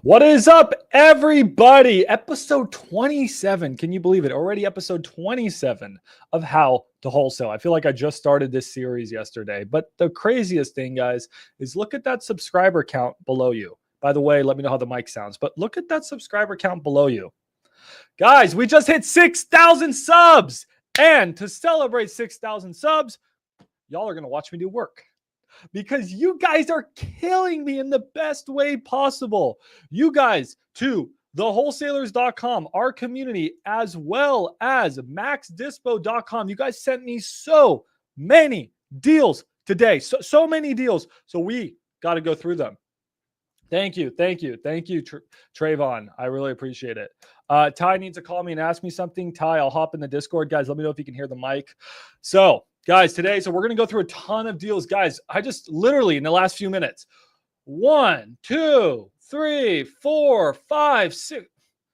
What is up, everybody? Episode 27. Can you believe it? Already episode 27 of How to Wholesale. I feel like I just started this series yesterday. But the craziest thing, guys, is look at that subscriber count below you. By the way, let me know how the mic sounds. But look at that subscriber count below you. Guys, we just hit 6,000 subs. And to celebrate 6,000 subs, y'all are going to watch me do work. Because you guys are killing me in the best way possible. You guys, to thewholesalers.com, our community, as well as maxdispo.com. You guys sent me so many deals today. So many deals. So we got to go through them. Thank you. Trayvon. I really appreciate it. Ty needs to call me and ask me something. Ty, I'll hop in the Discord. Guys, let me know if you can hear the mic. So, guys, today, we're going to go through a ton of deals. Guys, I just literally in the last few minutes, 1, 2, 3, 4, 5, 6,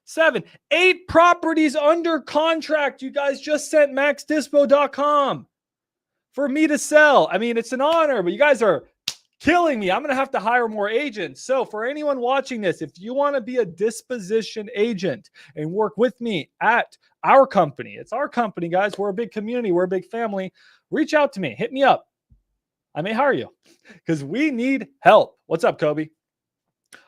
7, 8 properties under contract. You guys just sent maxdispo.com for me to sell. I mean, it's an honor, but you guys are killing me. I'm going to have to hire more agents. So for anyone watching this, if you want to be a disposition agent and work with me at our company, it's our company, guys. We're a big community. We're a big family. Reach out to me. Hit me up. I may hire you because we need help. What's up, Kobe?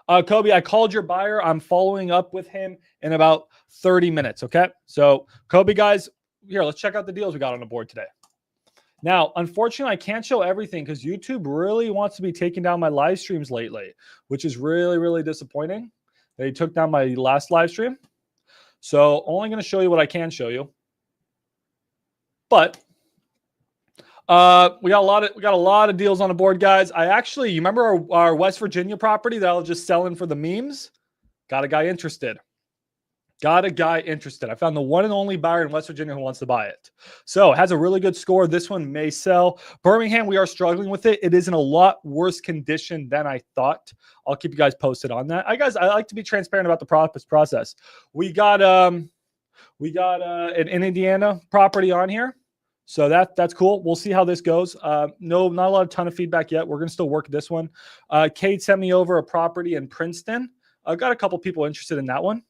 Kobe, I called your buyer. I'm following up with him in about 30 minutes. Okay. So Kobe, guys, here, let's check out the deals we got on the board today. Now, unfortunately, I can't show everything because YouTube really wants to be taking down my live streams lately, which is really, really disappointing. They took down my last live stream. So only going to show you what I can show you. But we got a lot of deals on the board, guys. You remember our West Virginia property that I was just selling for the memes? Got a guy interested. I found the one and only buyer in West Virginia who wants to buy it. So it has a really good score. This one may sell. Birmingham, we are struggling with it. It is in a lot worse condition than I thought. I'll keep you guys posted on that. I like to be transparent about the process. We got an Indiana property on here. So that's cool. We'll see how this goes. No, not a ton of feedback yet. We're going to still work this one. Kate sent me over a property in Princeton. I've got a couple people interested in that one.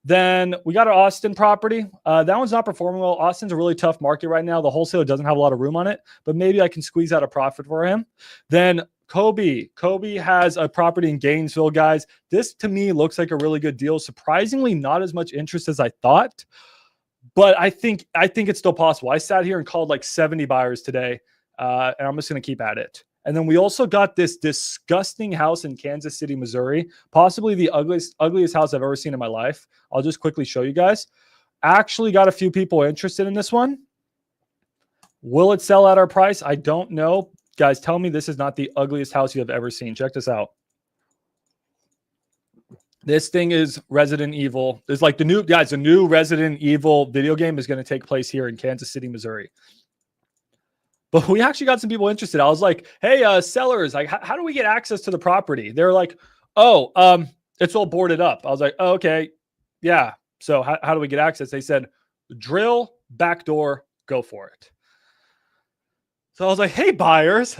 Then we got our Austin property. That one's not performing well. Austin's a really tough market right now. The wholesaler doesn't have a lot of room on it, but maybe I can squeeze out a profit for him. Then Kobe has a property in Gainesville, guys. This to me looks like a really good deal. Surprisingly, not as much interest as I thought, but I think it's still possible. I sat here and called like 70 buyers today, and I'm just going to keep at it. And then we also got this disgusting house in Kansas City, Missouri, possibly the ugliest house I've ever seen in my life. I'll just quickly show you guys. Actually got a few people interested in this one. Will it sell at our price? I don't know. Guys, tell me this is not the ugliest house you have ever seen. Check this out. This thing is Resident Evil. It's like the new Resident Evil video game is going to take place here in Kansas City, Missouri. But we actually got some people interested. I was like, hey, sellers, like, how do we get access to the property? They're like, it's all boarded up. I was like, oh, okay. Yeah. So how do we get access? They said, drill, backdoor, go for it. So I was like, hey, buyers,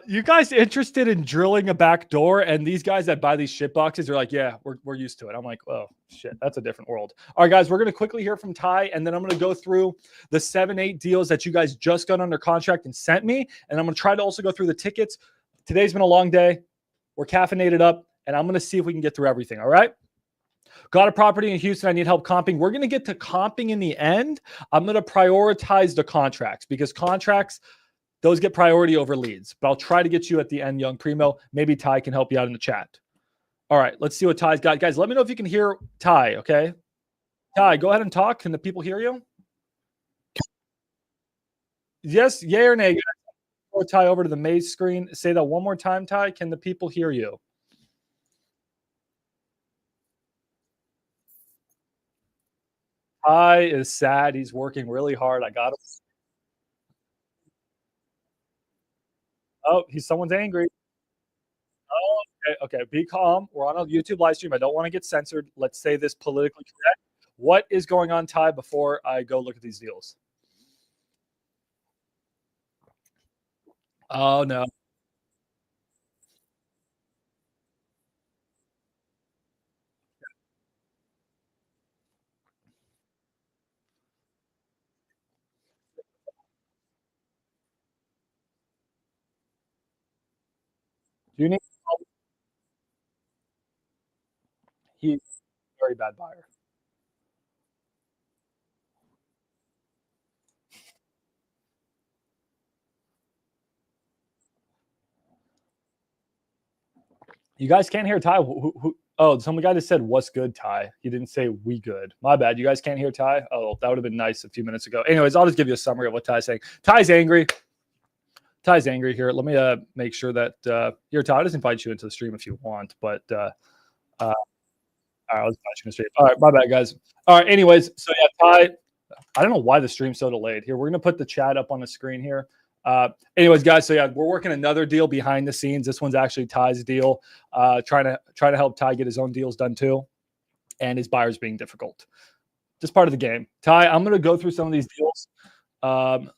you guys interested in drilling a back door? And these guys that buy these shit boxes are like, yeah, we're used to it. I'm like, oh, shit, that's a different world. All right, guys, we're going to quickly hear from Ty, and then I'm going to go through the 7-8 deals that you guys just got under contract and sent me. And I'm going to try to also go through the tickets. Today's been a long day. We're caffeinated up, and I'm going to see if we can get through everything, all right? Got a property in Houston. I need help comping. We're going to get to comping in the end. I'm going to prioritize the contracts because contracts, those get priority over leads, but I'll try to get you at the end, Young Primo. Maybe Ty can help you out in the chat. All right, let's see what Ty's got. Guys, let me know if you can hear Ty, okay? Ty, go ahead and talk. Can the people hear you? Yes, yay or nay? Go Ty over to the maze screen. Say that one more time, Ty. Can the people hear you? Ty is sad. He's working really hard. I got him. Oh, someone's angry. Oh, okay. Be calm. We're on a YouTube live stream. I don't want to get censored. Let's say this politically correct. What is going on, Ty, before I go look at these deals? Oh, no. Do you need? He's a very bad buyer. You guys can't hear Ty. Oh, some guy just said, "What's good, Ty?" He didn't say "we good." My bad. You guys can't hear Ty. Oh, that would have been nice a few minutes ago. Anyways, I'll just give you a summary of what Ty's saying. Ty's angry. Ty's angry here. Let me make sure that here, Ty, I'll just invite you into the stream if you want. But all right, I'll just invite you in the stream. All right, my bad, guys. All right. Anyways, so yeah, Ty. I don't know why the stream's so delayed. Here, we're gonna put the chat up on the screen here. Anyways, guys, so yeah, we're working another deal behind the scenes. This one's actually Ty's deal. Trying to help Ty get his own deals done too, and his buyers being difficult. Just part of the game. Ty, I'm gonna go through some of these deals.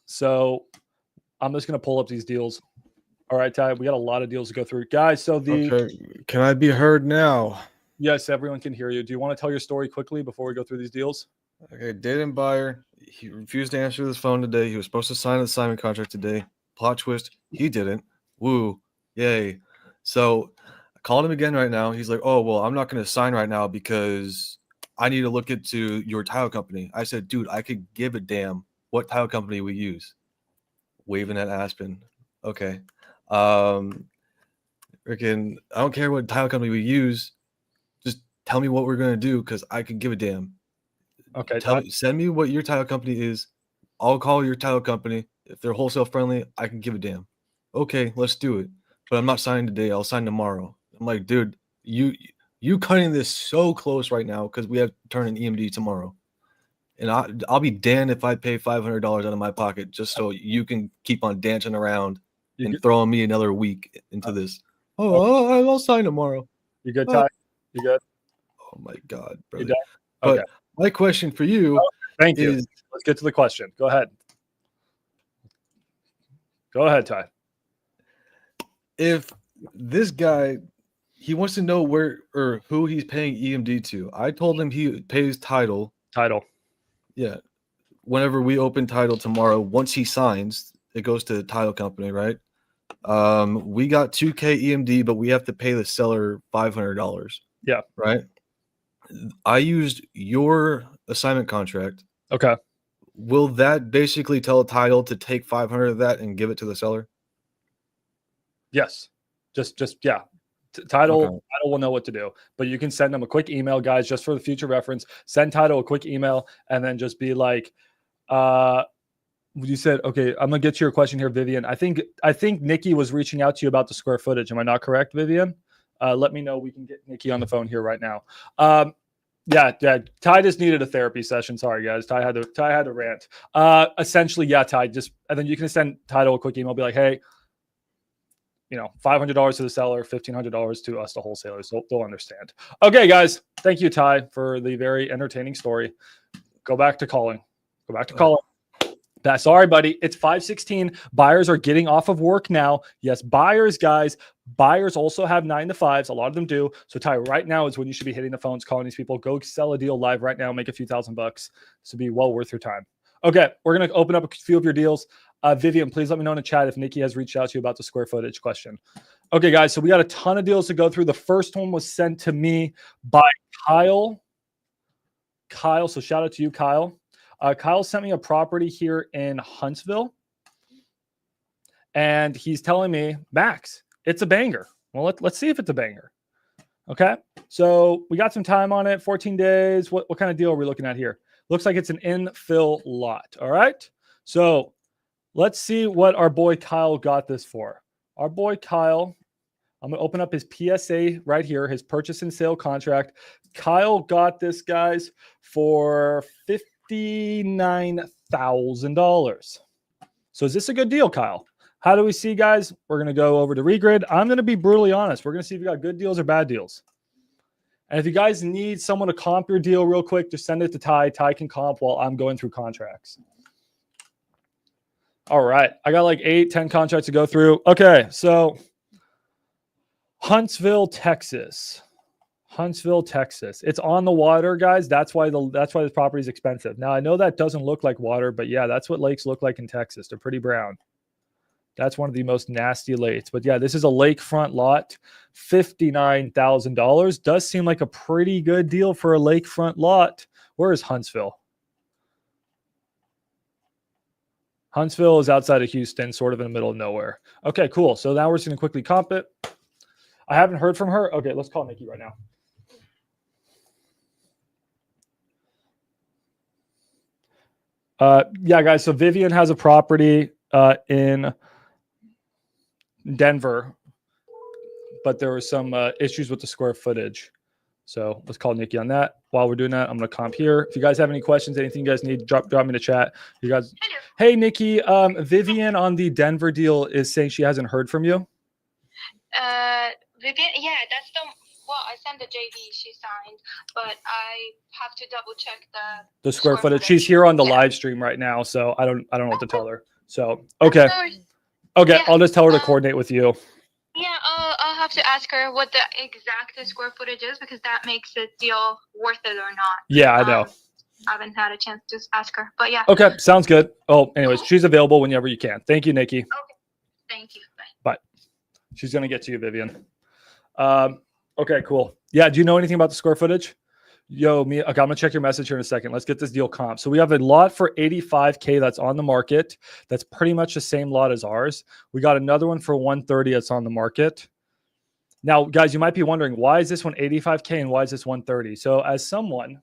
So I'm just gonna pull up these deals. All right, Ty, we got a lot of deals to go through, guys. So okay, can I be heard now? Yes, everyone can hear you. Do you want to tell your story quickly before we go through these deals? Okay, dating buyer. He refused to answer his phone today. He was supposed to sign an assignment contract today. Plot twist, he didn't. Woo, yay. So I called him again right now. He's like, oh, well, I'm not going to sign right now because I need to look into your title company. I said, dude, I could give a damn what title company we use. Waving at Aspen. Okay. Freaking, I don't care what title company we use. Just tell me what we're going to do because I can give a damn. Okay. Send me what your title company is. I'll call your title company. If they're wholesale friendly, I can give a damn. Okay, let's do it. But I'm not signing today. I'll sign tomorrow. I'm like, dude, you cutting this so close right now because we have to turn an EMD tomorrow. And I'll be damned if I pay $500 out of my pocket just so you can keep on dancing around and throwing me another week into this. Oh, I'll sign tomorrow. You good, Ty? You good? Oh my God, brother. You done? Okay. But my question for you thank you. Let's get to the question. Go ahead. Go ahead, Ty. If this guy, he wants to know where or who he's paying EMD to. I told him he pays title. Title. Yeah. Whenever we open title tomorrow, once he signs, it goes to the title company, right? We got $2K EMD, but we have to pay the seller $500. Yeah. Right. I used your assignment contract. Okay. Will that basically tell a title to take 500 of that and give it to the seller? Yes. Just yeah. Title will know what to do, but you can send them a quick email, guys, just for the future reference. Send title a quick email and then just be like, you said, okay, I'm gonna get to your question here, Vivian. I think Nikki was reaching out to you about the square footage. Am I not correct, Vivian? Let me know. We can get Nikki on the phone here right now. Yeah. Ty just needed a therapy session. Sorry, guys. Ty had to rant. Essentially, yeah, Ty. And then you can send title a quick email. Be like, hey, $500 to the seller, $1,500 to us, the wholesalers. So they'll understand. Okay, guys. Thank you, Ty, for the very entertaining story. Go back to calling. Sorry, buddy. It's 5:16. Buyers are getting off of work now. Yes, buyers, guys. Buyers also have 9 to 5s. A lot of them do. So, Ty, right now is when you should be hitting the phones, calling these people. Go sell a deal live right now. Make a few $1,000. This would be well worth your time. Okay, we're going to open up a few of your deals. Vivian, please let me know in the chat if Nikki has reached out to you about the square footage question. Okay, guys, so we got a ton of deals to go through. The first one was sent to me by Kyle. So shout out to you, Kyle. Kyle sent me a property here in Huntsville, and he's telling me, Max, it's a banger. Well, let's see if it's a banger. Okay, so we got some time on it, 14 days. What kind of deal are we looking at here? Looks like it's an infill lot. All right, so let's see what our boy Kyle got this for. Our boy Kyle, I'm going to open up his PSA right here, his purchase and sale contract. Kyle got this, guys, for $59,000. So is this a good deal, Kyle? How do we see, guys? We're going to go over to Regrid. I'm going to be brutally honest. We're going to see if you got good deals or bad deals. And if you guys need someone to comp your deal real quick, just send it to Ty. Ty can comp while I'm going through contracts. All right. I got like 8-10 contracts to go through. Okay. So Huntsville, Texas. It's on the water, guys. That's why this property is expensive. Now, I know that doesn't look like water, but yeah, that's what lakes look like in Texas. They're pretty brown. That's one of the most nasty lates. But yeah, this is a lakefront lot, $59,000. Does seem like a pretty good deal for a lakefront lot. Where is Huntsville? Huntsville is outside of Houston, sort of in the middle of nowhere. Okay, cool. So now we're just going to quickly comp it. I haven't heard from her. Okay, let's call Nikki right now. Yeah, guys. So Vivian has a property in Denver, but there were some issues with the square footage. So let's call Nikki on that. While we're doing that, I'm going to comp here. If you guys have any questions, anything you guys need, drop me in the chat. You guys. Hey, Nikki. Vivian on the Denver deal is saying she hasn't heard from you. Vivian, yeah, that's the. Well, I sent the JV she signed, but I have to double check the square footage. She's here on the live stream right now, so I don't know what to tell her. So okay, yeah, I'll just tell her to coordinate with you. Yeah, I'll have to ask her what the exact square footage is, because that makes the deal worth it or not. Yeah, I know. I haven't had a chance to ask her, but yeah. Okay, sounds good. Oh, anyways, she's available whenever you can. Thank you, Nikki. Okay, thank you. Bye. She's gonna get to you, Vivian. Okay, cool. Yeah, do you know anything about the square footage? Yo, me. Okay, I'm gonna check your message here in a second. Let's get this deal comp. So we have a lot for 85K that's on the market. That's pretty much the same lot as ours. We got another one for 130 that's on the market. Now, guys, you might be wondering, why is this one 85K and why is this 130? So as someone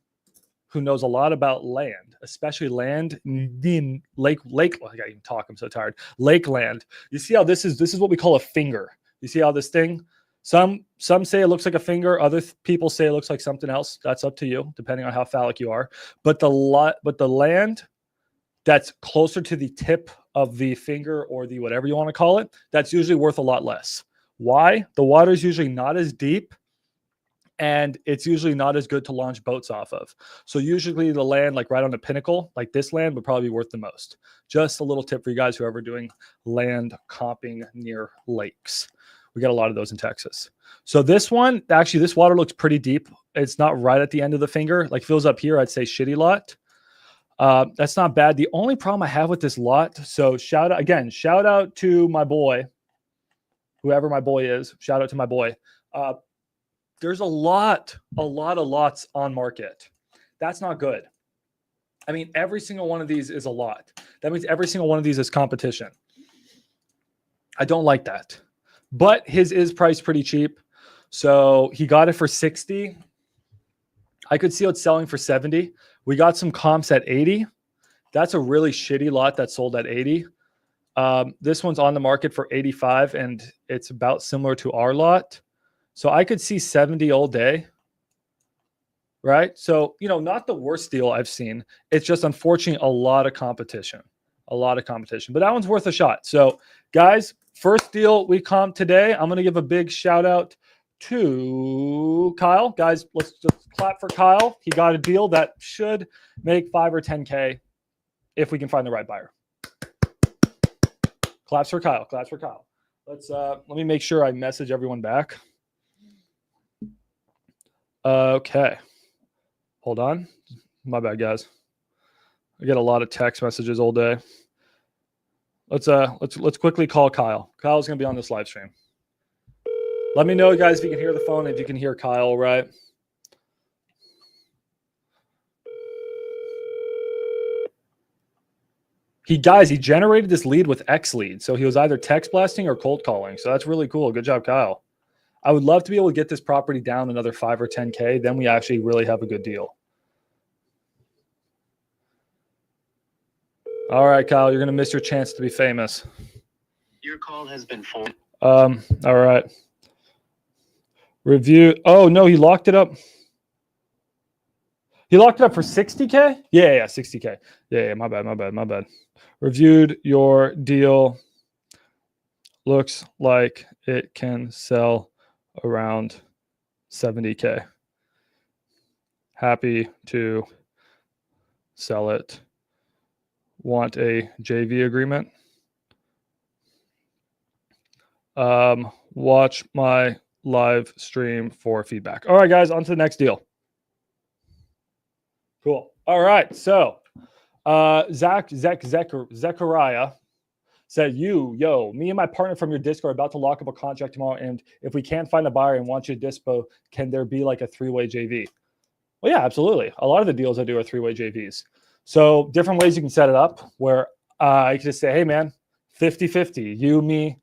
who knows a lot about land, especially land in lake, oh, I can't even talk, I'm so tired. Lake land. You see how this is what we call a finger. You see how this thing, some say it looks like a finger, other people say it looks like something else. That's up to you, depending on how phallic you are. But the land that's closer to the tip of the finger or the whatever you want to call it, that's usually worth a lot less. Why? The water is usually not as deep, and it's usually not as good to launch boats off of. So usually the land like right on the pinnacle, like this land, would probably be worth the most. Just a little tip for you guys who are ever doing land comping near lakes. We got a lot of those in Texas. So this one, actually, this water looks pretty deep. It's not right at the end of the finger. Like fills up here, I'd say shitty lot. That's not bad. The only problem I have with this lot, so shout out to my boy, whoever my boy is. Shout out to my boy. There's a lot of lots on market. That's not good. I mean, every single one of these is a lot. That means every single one of these is competition. I don't like that. But his is priced pretty cheap. So he got it for 60. I could see it selling for 70. We got some comps at 80. That's a really shitty lot that sold at 80. This one's on the market for 85, and it's about similar to our lot. So I could see 70 all day, right? So, not the worst deal I've seen. It's just, unfortunately, a lot of competition. But that one's worth a shot. So, guys, first deal we comped today. I'm going to give a big shout out to Kyle. Guys, let's just clap for Kyle. He got a deal that should make 5 or 10K if we can find the right buyer. Claps for Kyle. Let me make sure I message everyone back. Okay. Hold on. My bad, guys. I get a lot of text messages all day. Let's quickly call Kyle. Kyle's going to be on this live stream. Let me know, guys, if you can hear the phone, if you can hear Kyle, right? He generated this lead with X lead. So he was either text blasting or cold calling. So that's really cool. Good job, Kyle. I would love to be able to get this property down another 5 or 10K. Then we actually really have a good deal. All right, Kyle, you're going to miss your chance to be famous. Your call has been forwarded. All right. Review. Oh, no, he locked it up. He locked it up for 60K? Yeah, 60K. Yeah, my bad. Reviewed your deal. Looks like it can sell around 70K. Happy to sell it. Want a JV agreement? Watch my live stream for feedback. All right, guys, on to the next deal. Cool. All right, so Zechariah said, me and my partner from your Discord are about to lock up a contract tomorrow. And if we can't find a buyer and want you to Dispo, can there be like a 3-way JV? Well, yeah, absolutely. A lot of the deals I do are 3-way JVs. So different ways you can set it up where I can just say, hey, man, 50-50, you, me,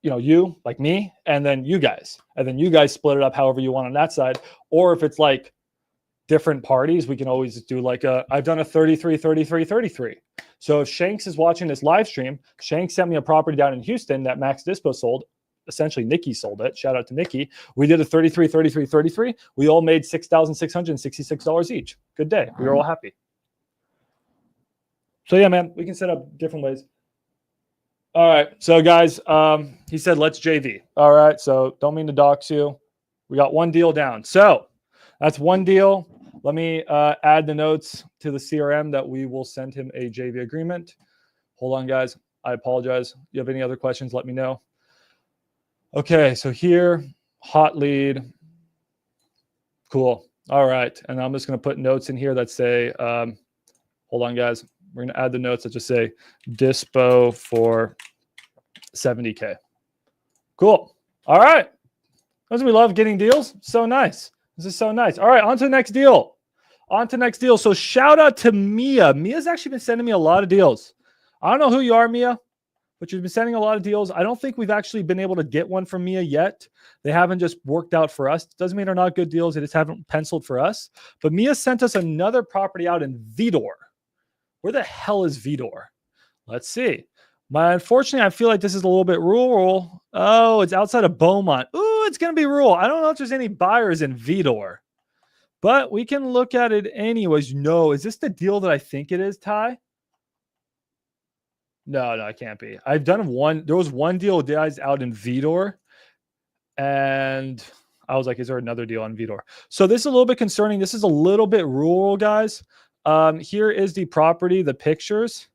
you, like me, and then you guys. And then you guys split it up however you want on that side. Or if it's like different parties, we can always do like I've done a 33-33-33. So if Shanks is watching this live stream, Shanks sent me a property down in Houston that Max Dispo sold. Essentially, Nikki sold it. Shout out to Nikki. We did a 33-33-33. We all made $6,666 each. Good day. We were all happy. So yeah, man, we can set up different ways. All right. So guys, he said, let's JV. All right. So don't mean to dox you. We got one deal down. So that's one deal. Let me add the notes to the CRM that we will send him a JV agreement. Hold on, guys. I apologize. If you have any other questions, let me know. Okay. So here, hot lead. Cool. All right. And I'm just going to put notes in here that say, hold on, guys. We're going to add the notes that just say Dispo for 70K. Cool. All right. Doesn't we love getting deals? So nice. This is so nice. All right. On to the next deal. So shout out to Mia. Mia's actually been sending me a lot of deals. I don't know who you are, Mia, but you've been sending a lot of deals. I don't think we've actually been able to get one from Mia yet. They haven't just worked out for us. Doesn't mean they're not good deals. They just haven't penciled for us. But Mia sent us another property out in Vidor. Where the hell is Vidor? Let's see. Unfortunately, I feel like this is a little bit rural. Oh, it's outside of Beaumont. Ooh, it's going to be rural. I don't know if there's any buyers in Vidor, but we can look at it anyways. No, is this the deal that I think it is, Ty? No, it can't be. I've done one. There was one deal with guys out in Vidor, and I was like, is there another deal on Vidor? So this is a little bit concerning. This is a little bit rural, guys. Here is the property, the pictures.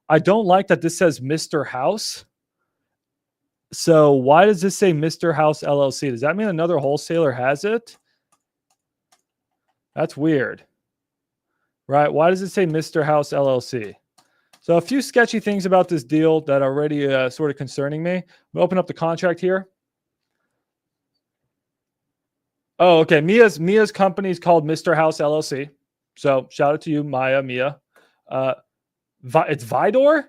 I don't like that this says Mr. House. So why does this say Mr. House LLC? Does that mean another wholesaler has it? That's weird. Right? Why does it say Mr. House LLC? So a few sketchy things about this deal that are already sort of concerning me. We'll open up the contract here. Oh, okay. Mia's company is called Mr. House LLC. So shout out to you, Mia. It's Vidor?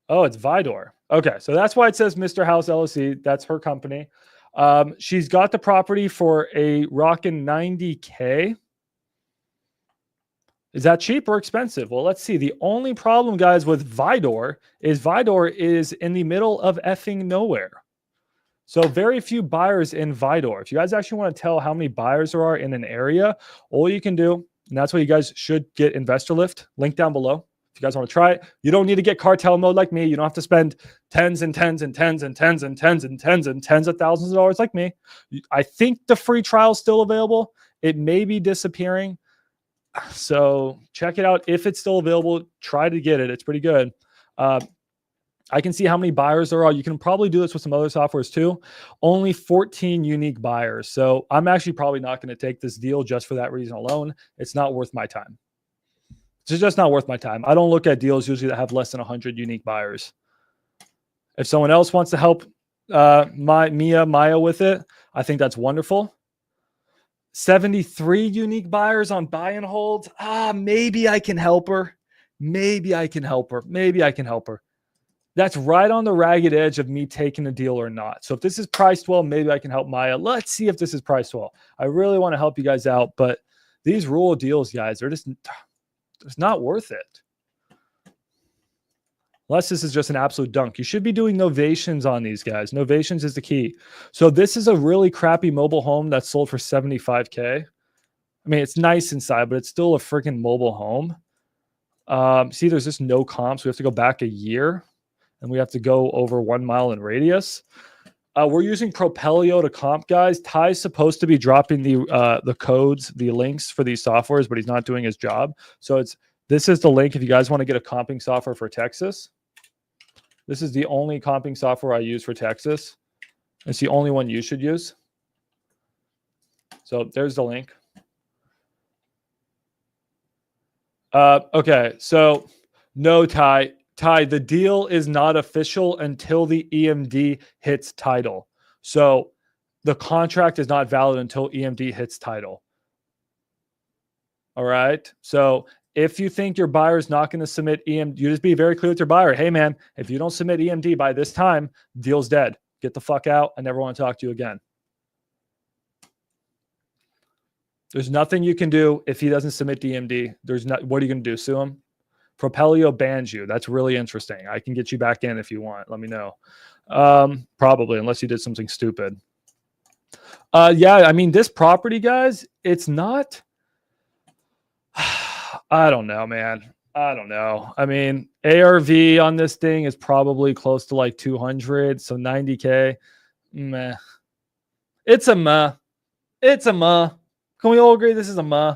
Oh, it's Vidor. Okay, so that's why it says Mr. House LLC. That's her company. She's got the property for a rockin' 90K. Is that cheap or expensive? Well, let's see. The only problem, guys, with Vidor is in the middle of effing nowhere. So very few buyers in Vidor. If you guys actually want to tell how many buyers there are in an area, all you can do, and that's why you guys should get Investor Lift. Link down below. If you guys want to try it, you don't need to get cartel mode like me. You don't have to spend tens and tens and tens and tens and tens and tens and tens of thousands of dollars like me. I think the free trial is still available. It may be disappearing. So check it out. If it's still available, try to get it. It's pretty good. I can see how many buyers there are. You can probably do this with some other softwares too. Only 14 unique buyers. So I'm actually probably not going to take this deal just for that reason alone. It's not worth my time. It's just not worth my time. I don't look at deals usually that have less than 100 unique buyers. If someone else wants to help Maya with it, I think that's wonderful. 73 unique buyers on buy and hold. Maybe I can help her. Maybe I can help her. That's right on the ragged edge of me taking a deal or not. So if this is priced well, maybe I can help Maya. Let's see if this is priced well. I really want to help you guys out, but these rural deals, guys, they're just it's not worth it. Unless this is just an absolute dunk. You should be doing novations on these guys. Novations is the key. So this is a really crappy mobile home that's sold for 75K. I mean, it's nice inside, but it's still a freaking mobile home. See, there's just no comps. We have to go back a year. And we have to go over 1 mile in radius. We're using Propelio to comp, guys. Ty's supposed to be dropping the codes, the links for these softwares, but he's not doing his job. So this is the link if you guys want to get a comping software for Texas. This is the only comping software I use for Texas. It's the only one you should use. So there's the link. Okay, so no, Ty. Ty, the deal is not official until the EMD hits title. So the contract is not valid until EMD hits title. All right. So if you think your buyer is not going to submit EMD, you just be very clear with your buyer. Hey, man, if you don't submit EMD by this time, deal's dead. Get the fuck out. I never want to talk to you again. There's nothing you can do if he doesn't submit EMD. What are you going to do? Sue him? Propelio bans you. That's really interesting. I can get you back in if you want. Let me know. Probably, unless you did something stupid. Yeah, I mean, this property, guys, it's not. I don't know, man. I don't know. I mean, ARV on this thing is probably close to like 200, so 90K. Meh. It's a meh. It's a meh. Can we all agree this is a meh?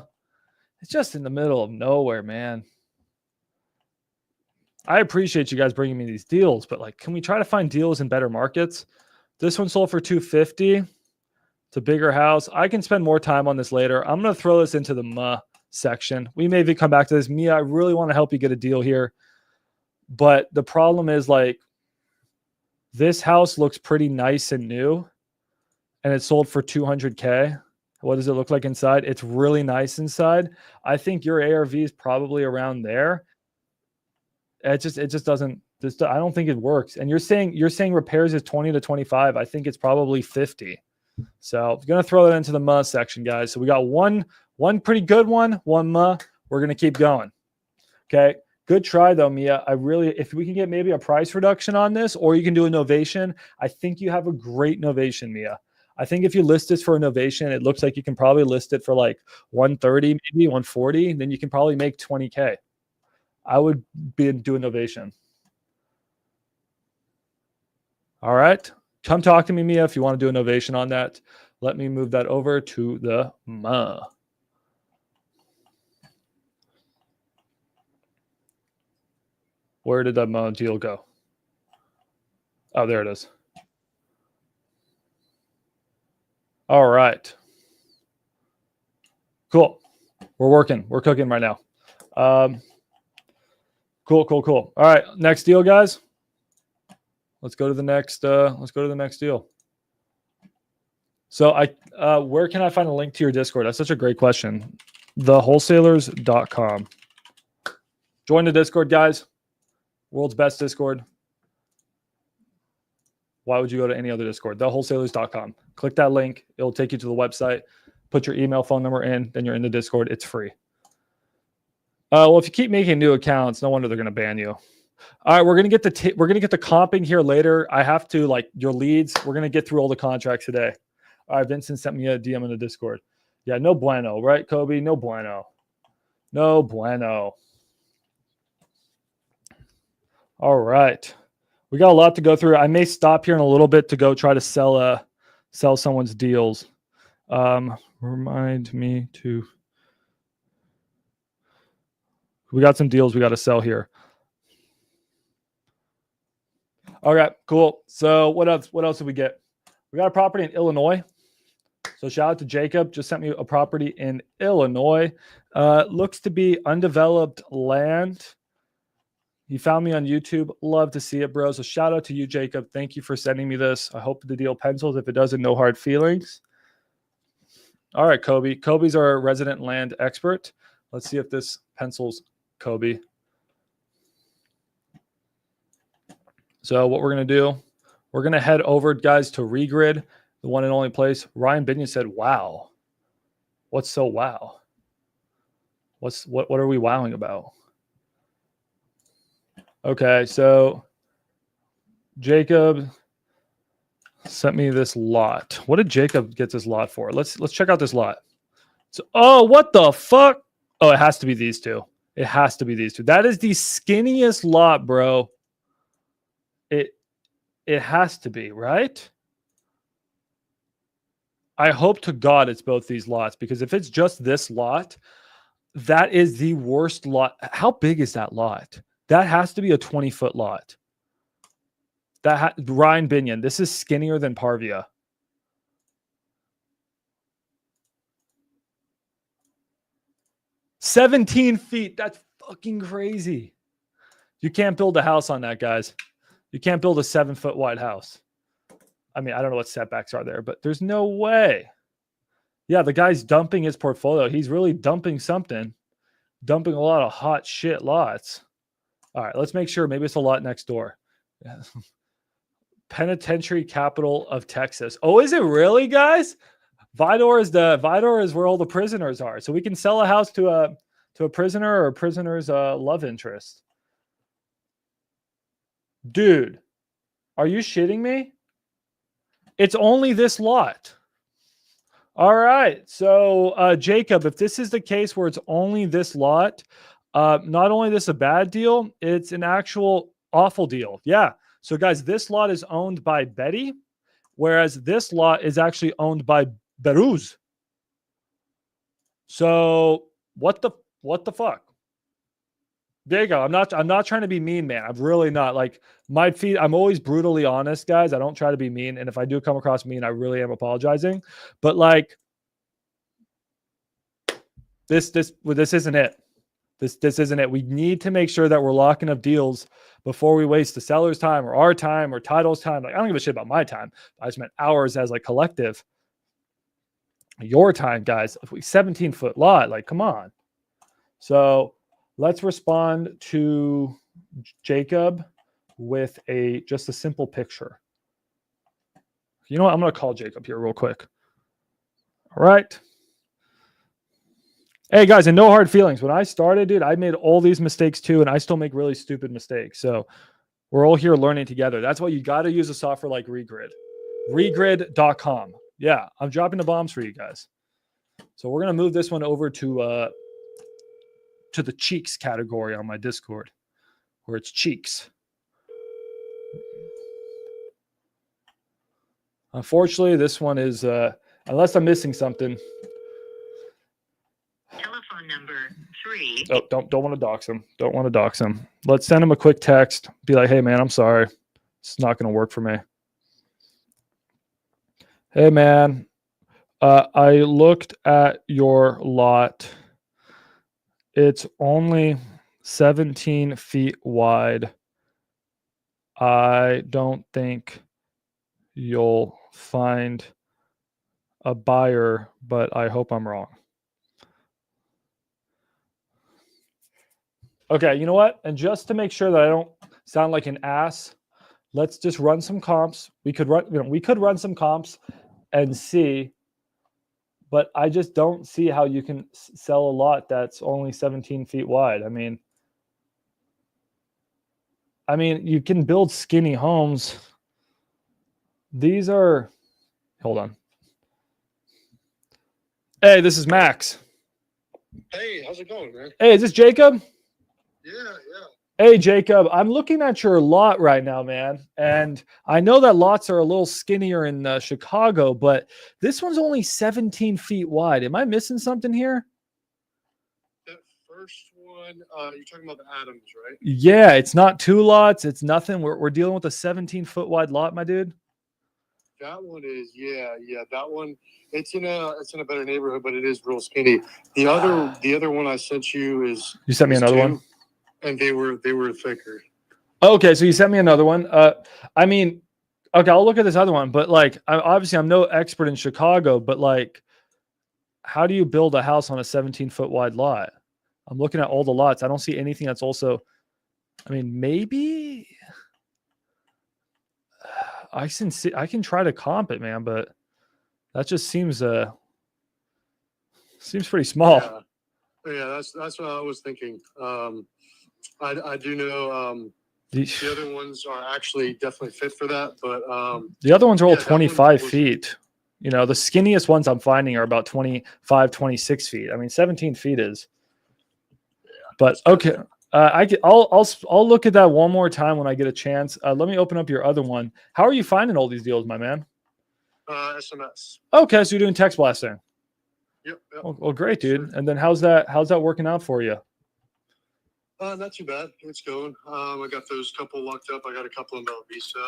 It's just in the middle of nowhere, man. I appreciate you guys bringing me these deals, but like, can we try to find deals in better markets? This one sold for 250. It's a bigger house. I can spend more time on this later. I'm going to throw this into the meh section. We may even come back to this. Mia, I really want to help you get a deal here. But the problem is, like, this house looks pretty nice and new, and it sold for 200K. What does it look like inside? It's really nice inside. I think your ARV is probably around there. It just doesn't. I don't think it works. And you're saying repairs is 20 to 25. I think it's probably 50. So I'm gonna throw that into the meh section, guys. So we got one pretty good one meh. We're gonna keep going. Okay. Good try though, Mia. If we can get maybe a price reduction on this, or you can do a novation. I think you have a great novation, Mia. I think if you list this for a novation, it looks like you can probably list it for like 130, maybe 140. Then you can probably make 20K. I would do a novation. All right. Come talk to me, Mia, if you want to do a novation on that. Let me move that over to the meh. Where did that meh deal go? Oh, there it is. All right. Cool. We're working. We're cooking right now. Cool. All right. Next deal, guys. Let's go to the next. Deal. So where can I find a link to your Discord? That's such a great question. Thewholesalers.com. Join the Discord, guys. World's best Discord. Why would you go to any other Discord? Thewholesalers.com. Click that link. It'll take you to the website. Put your email, phone number in. Then you're in the Discord. It's free. Well, if you keep making new accounts, no wonder they're going to ban you. All right, we're gonna get the comping here later. I have to, like, your leads. We're gonna get through all the contracts today. All right, Vincent sent me a DM in the Discord. Yeah, no bueno, right, Kobe? No bueno. No bueno. All right, we got a lot to go through. I may stop here in a little bit to go try to sell someone's deals. Remind me to. We got some deals we got to sell here. All right, cool. So what else? What else did we get? We got a property in Illinois. So shout out to Jacob. Just sent me a property in Illinois. Looks to be undeveloped land. He found me on YouTube. Love to see it, bro. So shout out to you, Jacob. Thank you for sending me this. I hope the deal pencils. If it doesn't, no hard feelings. All right, Kobe. Kobe's our resident land expert. Let's see if this pencils, Kobe. So what we're going to do, we're going to head over, guys, to Regrid, the one and only place. Ryan Binion said, wow. What's so wow? What are we wowing about? Okay, so Jacob sent me this lot. What did Jacob get this lot for? Let's check out this lot. So, oh, what the fuck? Oh, it has to be these two. It has to be these two. That is the skinniest lot, bro. It has to be, right? I hope to God it's both these lots, because if it's just this lot, that is the worst lot. How big is that lot? That has to be a 20-foot lot. Ryan Binion, this is skinnier than Parvia. $17 feet. That's fucking crazy. You can't build a house on that, guys. You can't build a 7-foot wide house. I mean, I don't know what setbacks are there, but there's no way. Yeah, the guy's dumping his portfolio. He's really dumping something. Dumping a lot of hot shit lots. All right, let's make sure. Maybe it's a lot next door. Yeah. Penitentiary capital of Texas. Oh, is it really, guys? Vidor is where all the prisoners are. So we can sell a house to a prisoner or a prisoner's love interest. Dude, are you shitting me? It's only this lot. All right. So Jacob, if this is the case where it's only this lot, not only this a bad deal, it's an actual awful deal. Yeah. So guys, this lot is owned by Betty, whereas this lot is actually owned by Beruz. So what the fuck? There you go. I'm not trying to be mean, man. I'm really not. Like my feed, I'm always brutally honest, guys. I don't try to be mean. And if I do come across mean, I really am apologizing. But like this isn't it. This isn't it. We need to make sure that we're locking up deals before we waste the seller's time or our time or title's time. Like I don't give a shit about my time. I just meant ours as like collective. Your time, guys. 17-foot lot. Like, come on. So let's respond to Jacob with just a simple picture. You know what? I'm going to call Jacob here real quick. All right. Hey guys, and no hard feelings. When I started, dude, I made all these mistakes too, and I still make really stupid mistakes. So we're all here learning together. That's why you got to use a software like Regrid. Regrid.com. Yeah, I'm dropping the bombs for you guys. So we're going to move this one over to the cheeks category on my Discord, where it's cheeks. Unfortunately, this one is, unless I'm missing something. Telephone number 3. Oh, don't want to dox him. Don't want to dox him. Let's send him a quick text. Be like, hey man, I'm sorry. It's not going to work for me. Hey man, I looked at your lot. It's only 17 feet wide. I don't think you'll find a buyer, but I hope I'm wrong. Okay, you know what? And just to make sure that I don't sound like an ass, let's just run some comps. We could run some comps and see, but I just don't see how you can sell a lot that's only 17 feet wide. I mean, you can build skinny homes. These are, hold on. Hey, this is Max. Hey, how's it going, man? Hey, is this Jacob? Yeah. Hey, Jacob, I'm looking at your lot right now, man. And I know that lots are a little skinnier in Chicago, but this one's only 17 feet wide. Am I missing something here? That first one, you're talking about the Adams, right? Yeah, it's not 2 lots. It's nothing. We're dealing with a 17-foot wide lot, my dude. That one is, yeah. That one, it's in a better neighborhood, but it is real skinny. The other one I sent you is. You sent me another one? And they were thicker. Okay, so you sent me another one. Okay, I'll look at this other one, but like, obviously I'm no expert in Chicago, but like, how do you build a house on a 17-foot wide lot? I'm looking at all the lots. I don't see anything that's also, maybe I can try to comp it, man, but that just seems pretty small. Yeah, that's what I was thinking. I do know the other ones are actually definitely fit for that, but the other ones are all 25 feet. You know, the skinniest ones I'm finding are about 25, 26 feet. 17 feet is. But okay, I'll look at that one more time when I get a chance. Let me open up your other one. How are you finding all these deals, my man? SMS. Okay, so you're doing text blasting. Yep. Well, great, dude. Sure. And then how's that working out for you? Not too bad. It's going. I got those couple locked up. I got a couple in Bella Vista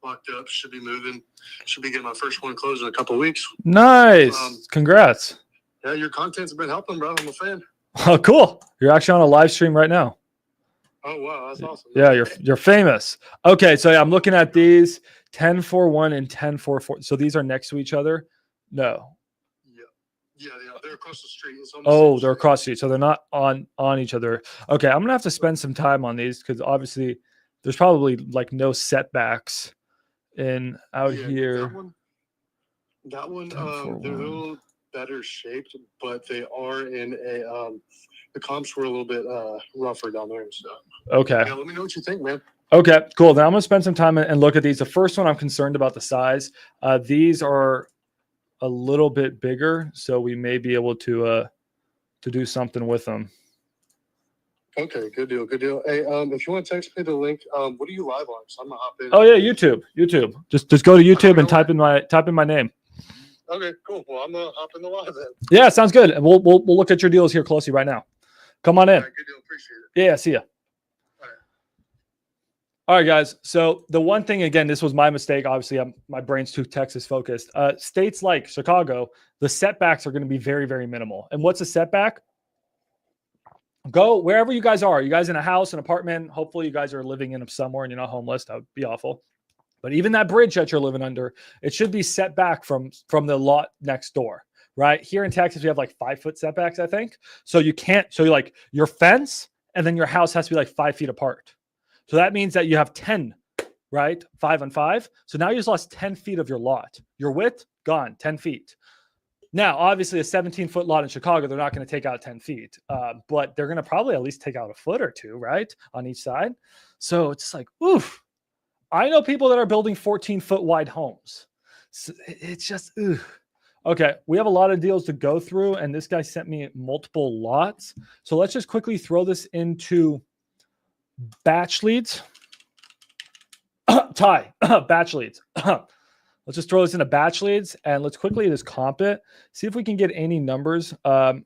locked up. Should be moving. Should be getting my first one closed in a couple of weeks. Nice. Congrats. Yeah, your content's been helping, bro. I'm a fan. Oh, cool. You're actually on a live stream right now. Oh wow, that's awesome. Yeah, you're famous. Okay, so yeah, I'm looking at these 1041 and 1044. So these are next to each other? No. Yeah, they're across the street. It's on the Oh, same they're street. across the street. So they're not on each other. Okay, I'm gonna have to spend some time on these because obviously there's probably like no setbacks in out Yeah, here. That one, 1041. they're a little better shaped, but they are in a the comps were a little bit rougher down there and stuff. Okay. Yeah, let me know what you think, man. Okay, cool. Then I'm gonna spend some time and look at these. The first one, I'm concerned about the size. These are a little bit bigger, so we may be able to do something with them. Okay, good deal, good deal. Hey, if you want to text me the link, what are you live on? So I'm gonna hop in. Oh yeah, YouTube. Just go to YouTube and type in my name. Okay, cool. Well, I'm gonna hop in the live then. Yeah, sounds good. And we'll look at your deals here closely right now. Come on in. All right, good deal. Appreciate it. Yeah, see ya. All right, guys. So the one thing, again, this was my mistake. Obviously, my brain's too Texas focused. States like Chicago, the setbacks are going to be very, very minimal. And what's a setback? Go wherever you guys are. You guys in a house, an apartment. Hopefully, you guys are living in somewhere and you're not homeless. That would be awful. But even that bridge that you're living under, it should be set back from the lot next door, right? Here in Texas, we have like 5-foot setbacks, I think. So you can't. So you're like your fence and then your house has to be like 5 feet apart. So that means that you have 10, right? 5 on 5. So now you just lost 10 feet of your lot. Your width, gone, 10 feet. Now, obviously, a 17-foot lot in Chicago, they're not going to take out 10 feet, but they're going to probably at least take out a foot or two, right? On each side. So it's like, oof. I know people that are building 14-foot wide homes. So it's just, oof. Okay, we have a lot of deals to go through, and this guy sent me multiple lots. So let's just quickly throw this into batch leads. Batch leads. Let's just throw this into batch leads and let's quickly just comp it. See if we can get any numbers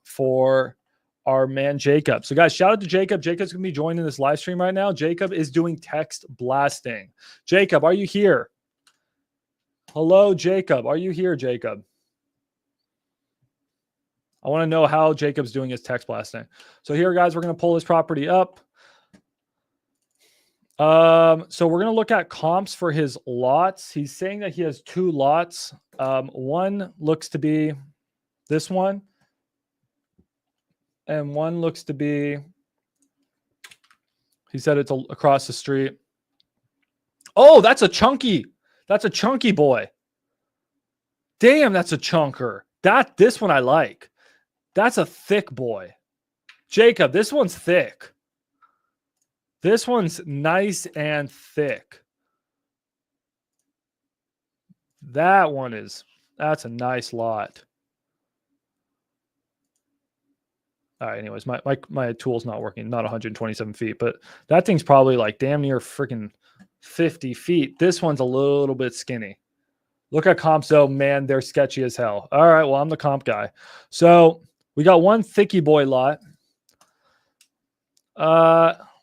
for our man Jacob. So guys, shout out to Jacob. Jacob's gonna be joining this live stream right now. Jacob is doing text blasting. Jacob, are you here? Hello, Jacob. Are you here, Jacob? I want to know how Jacob's doing his text blasting. So here, guys, we're gonna pull this property up. So we're going to look at comps for his lots. He's saying that he has 2 lots. One looks to be this one. And one looks to be, he said it's across the street. Oh, that's a chunky boy. Damn, that's a chunker. This one I like. That's a thick boy. Jacob, this one's thick. This one's nice and thick. That's a nice lot. All right, anyways, my tool's not working, not 127 feet, but that thing's probably like damn near freaking 50 feet. This one's a little bit skinny. Look at comps though, man, they're sketchy as hell. All right, well, I'm the comp guy. So we got one thicky boy lot.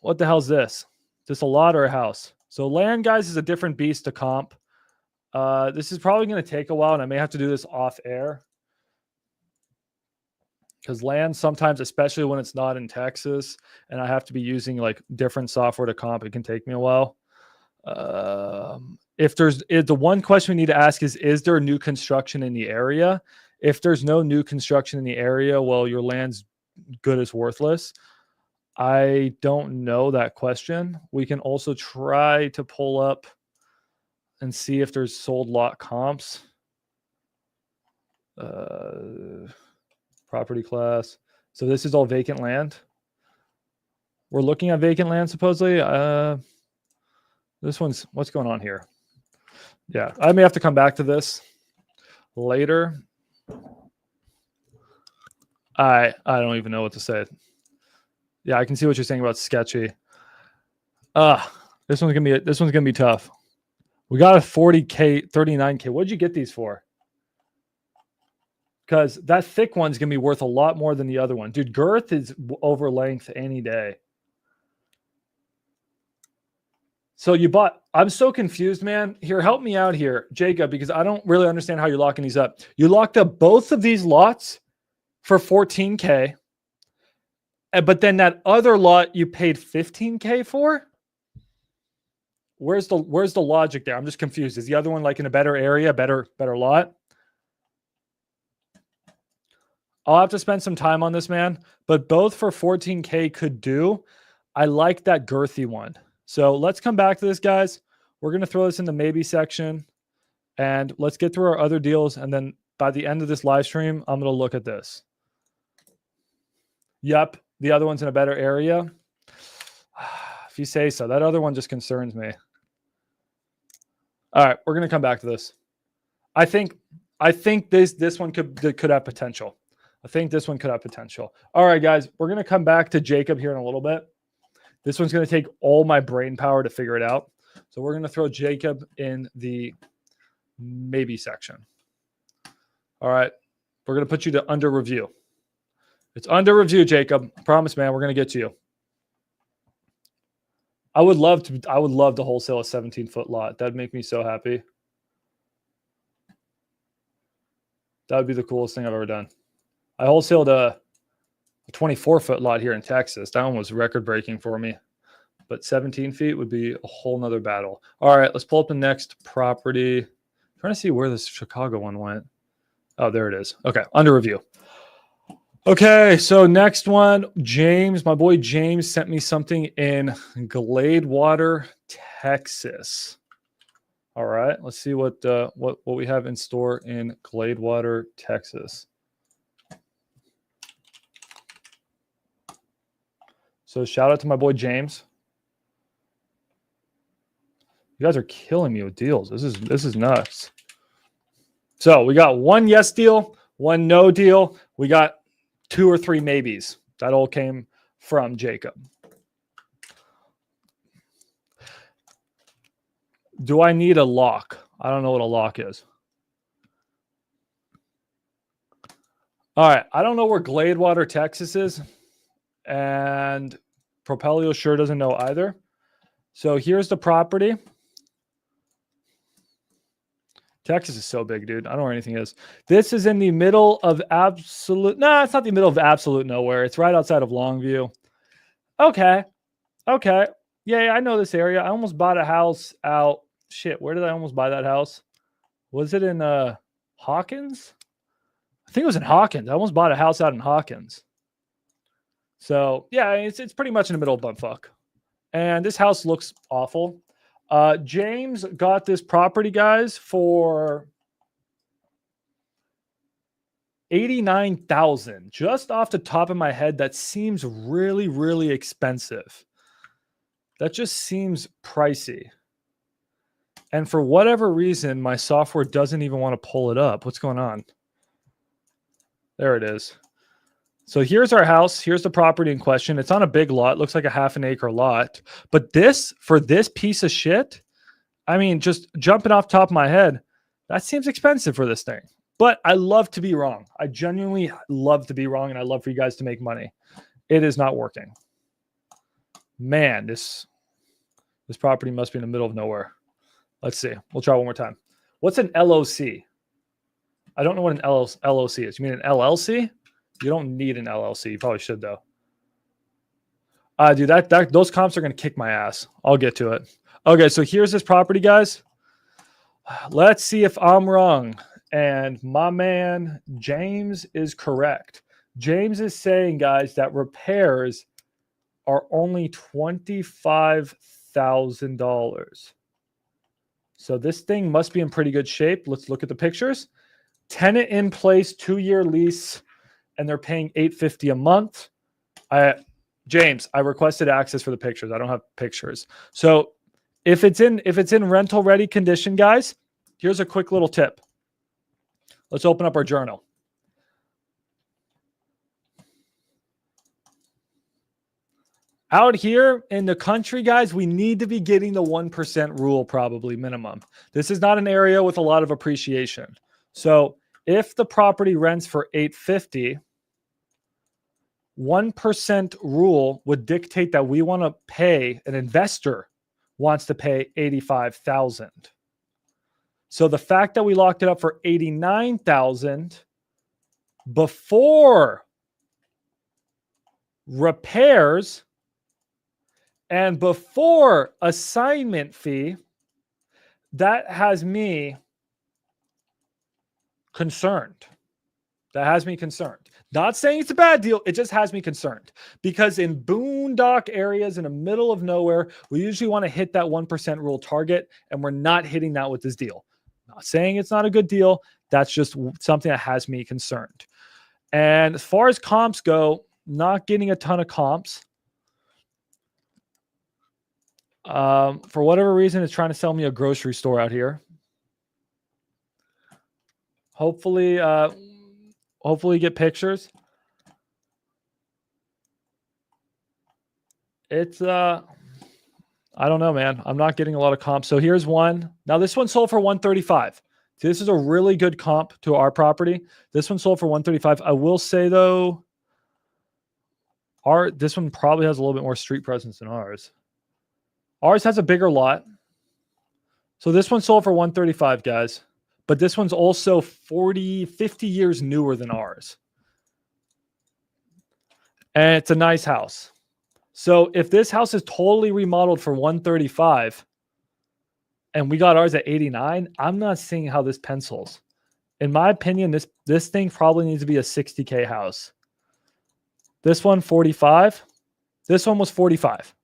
What the hell's this? Just a lot or a house? So land, guys, is a different beast to comp. This is probably going to take a while, and I may have to do this off air. Because land sometimes, especially when it's not in Texas, and I have to be using like different software to comp, it can take me a while. The one question we need to ask is there new construction in the area? If there's no new construction in the area, well, your land's good as worthless. I don't know that question. We can also try to pull up and see if there's sold lot comps. Property class. So this is all vacant land. We're looking at vacant land supposedly. This one's, what's going on here? Yeah, I may have to come back to this later. I don't even know what to say. Yeah, I can see what you're saying about sketchy. This one's gonna be tough. We got a 40K, 39K. What'd you get these for? Because that thick one's gonna be worth a lot more than the other one. Dude, girth is over length any day. So you bought, I'm so confused, man. Here, help me out here, Jacob, because I don't really understand how you're locking these up. You locked up both of these lots for 14K. But then that other lot you paid $15K for? Where's the logic there? I'm just confused. Is the other one like in a better area, better lot? I'll have to spend some time on this, man. But both for 14K could do. I like that girthy one. So let's come back to this, guys. We're going to throw this in the maybe section. And let's get through our other deals. And then by the end of this live stream, I'm going to look at this. Yep, the other one's in a better area. If you say so. That other one just concerns me. All right, we're going to come back to this. I think this one could have potential. I think this one could have potential. All right, guys, we're going to come back to Jacob here in a little bit. This one's going to take all my brain power to figure it out. So we're going to throw Jacob in the maybe section. All right, we're going to put you to under review. It's under review, Jacob. I promise, man, we're going to get to you. I would love to wholesale a 17-foot lot. That'd make me so happy. That would be the coolest thing I've ever done. I wholesaled a 24-foot lot here in Texas. That one was record-breaking for me. But 17 feet would be a whole nother battle. All right, let's pull up the next property. I'm trying to see where this Chicago one went. Oh, there it is. Okay, under review. Okay, so next one, James, my boy James sent me something in Gladewater, Texas. All right, let's see what we have in store in Gladewater, Texas. So shout out to my boy James. You guys are killing me with deals. This is nuts. So we got one yes deal, one no deal. We got 2 or 3 maybes. That all came from Jacob. Do I need a lock? I don't know what a lock is. All right. I don't know where Gladewater, Texas is. And Propelio sure doesn't know either. So here's the property. Texas is so big, dude. I don't know where anything is. This is in the middle of absolute... No, it's not the middle of absolute nowhere. It's right outside of Longview. Okay. Okay. Yeah, I know this area. I almost bought a house out... Shit, where did I almost buy that house? Was it in Hawkins? I think it was in Hawkins. I almost bought a house out in Hawkins. So, yeah, it's pretty much in the middle of bumfuck. And this house looks awful. James got this property, guys, for $89,000. Just off the top of my head, that seems really, really expensive. That just seems pricey. And for whatever reason, my software doesn't even want to pull it up. What's going on? There it is. So here's our house. Here's the property in question. It's on a big lot. Looks like a half an acre lot. But this, for this piece of shit, I mean, just jumping off the top of my head, that seems expensive for this thing. But I love to be wrong. I genuinely love to be wrong, and I love for you guys to make money. It is not working. Man, this property must be in the middle of nowhere. Let's see. We'll try one more time. What's an LOC? I don't know what an LOC is. You mean an LLC? You don't need an LLC. You probably should, though. Dude, those comps are going to kick my ass. I'll get to it. Okay, so here's this property, guys. Let's see if I'm wrong. And my man, James, is correct. James is saying, guys, that repairs are only $25,000. So this thing must be in pretty good shape. Let's look at the pictures. Tenant in place, 2-year lease, and they're paying $850 a month. James, I requested access for the pictures. I don't have pictures. So if it's in rental ready condition, guys, here's a quick little tip. Let's open up our journal. Out here in the country, guys, we need to be getting the 1% rule, probably minimum. This is not an area with a lot of appreciation. So if the property rents for $850, 1% rule would dictate that we want to pay, an investor wants to pay $85,000. So the fact that we locked it up for $89,000 before repairs, and before assignment fee, that has me concerned. That has me concerned. Not saying it's a bad deal. It just has me concerned because in boondock areas in the middle of nowhere, we usually want to hit that 1% rule target, and we're not hitting that with this deal. Not saying it's not a good deal. That's just something that has me concerned. And as far as comps go, not getting a ton of comps. For whatever reason, it's trying to sell me a grocery store out here. Hopefully get pictures. It's I don't know, man. I'm not getting a lot of comps. So here's one. Now this one sold for 135. See, this is a really good comp to our property. This one sold for 135. I will say though, this one probably has a little bit more street presence than ours. Ours has a bigger lot. So this one sold for 135, guys. But this one's also 40, 50 years newer than ours. And it's a nice house. So if this house is totally remodeled for 135 and we got ours at 89, I'm not seeing how this pencils. In my opinion, this thing probably needs to be a 60K house. This one, 45. This one was 45.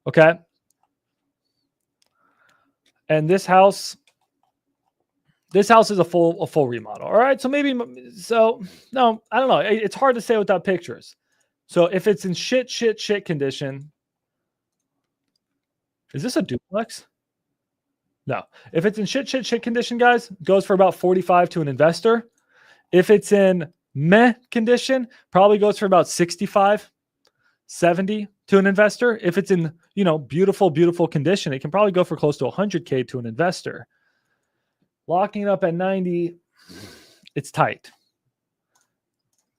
Okay. And this house is a full remodel. All right. So maybe, no, I don't know. It's hard to say without pictures. So if it's in shit condition, is this a duplex? No. If it's in shit condition, guys, goes for about 45 to an investor. If it's in meh condition, probably goes for about 65, 70 to an investor. If it's in, beautiful condition, it can probably go for close to 100K to an investor. Locking it up at 90, it's tight.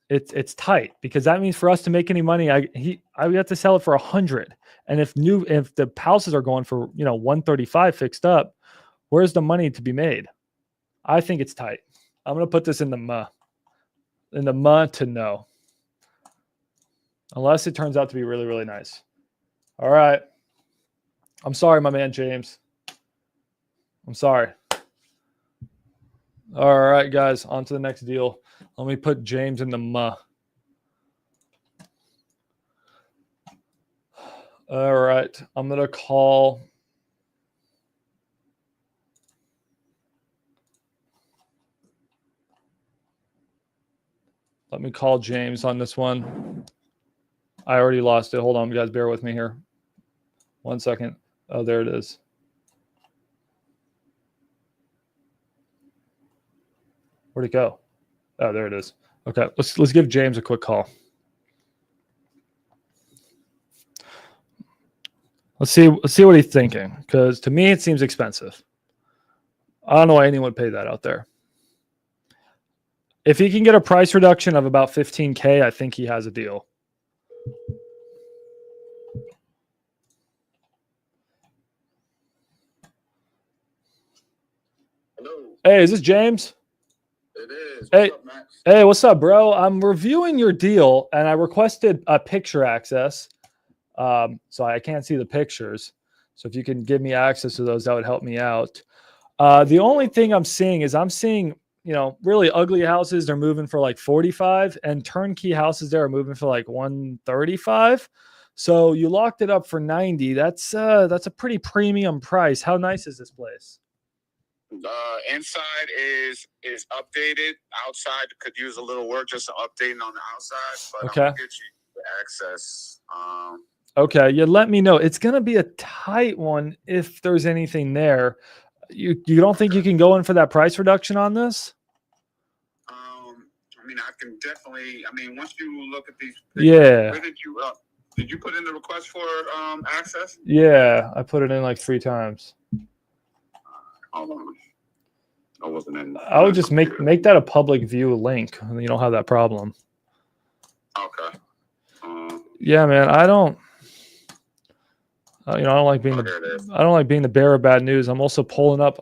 It's tight because that means for us to make any money, we have to sell it for 100. And if the houses are going for 135 fixed up, where's the money to be made? I think it's tight. I'm gonna put this in the muh to no, unless it turns out to be really, really nice. All right. I'm sorry, my man James. I'm sorry. All right, guys, on to the next deal. Let me put James in the muh. All right, I'm going to call. Let me call James on this one. I already lost it. Hold on, guys, bear with me here. 1 second. Oh, there it is. Where'd it go? Oh, there it is. Okay, let's give James a quick call. Let's see what he's thinking, because to me it seems expensive. I don't know why anyone would pay that out there. If he can get a price reduction of about 15K, I think he has a deal. Hello. Hey, is this James? It is. Hey. What's up, Max? Hey, what's up, bro? I'm reviewing your deal, and I requested a picture access, so I can't see the pictures. So if you can give me access to those, that would help me out. The only thing I'm seeing, really ugly houses. They're moving for like 45, and turnkey houses there are moving for like 135. So you locked it up for 90. That's a pretty premium price. How nice is this place? Inside is updated. Outside could use a little work, just updating on the outside. But Okay. I'm gonna get you the access. Okay, you let me know. It's gonna be a tight one if there's anything there. You don't think you can go in for that price reduction on this? I can definitely. Once you look at these. Yeah. Where did you put in the request for access? Yeah, I put it in like 3 times. Hold on. I wasn't in. I would just make that a public view link, and you don't have that problem. Okay. Yeah, man, I don't You know, I don't like being Here it is. I don't like being the bearer of bad news. I'm also pulling up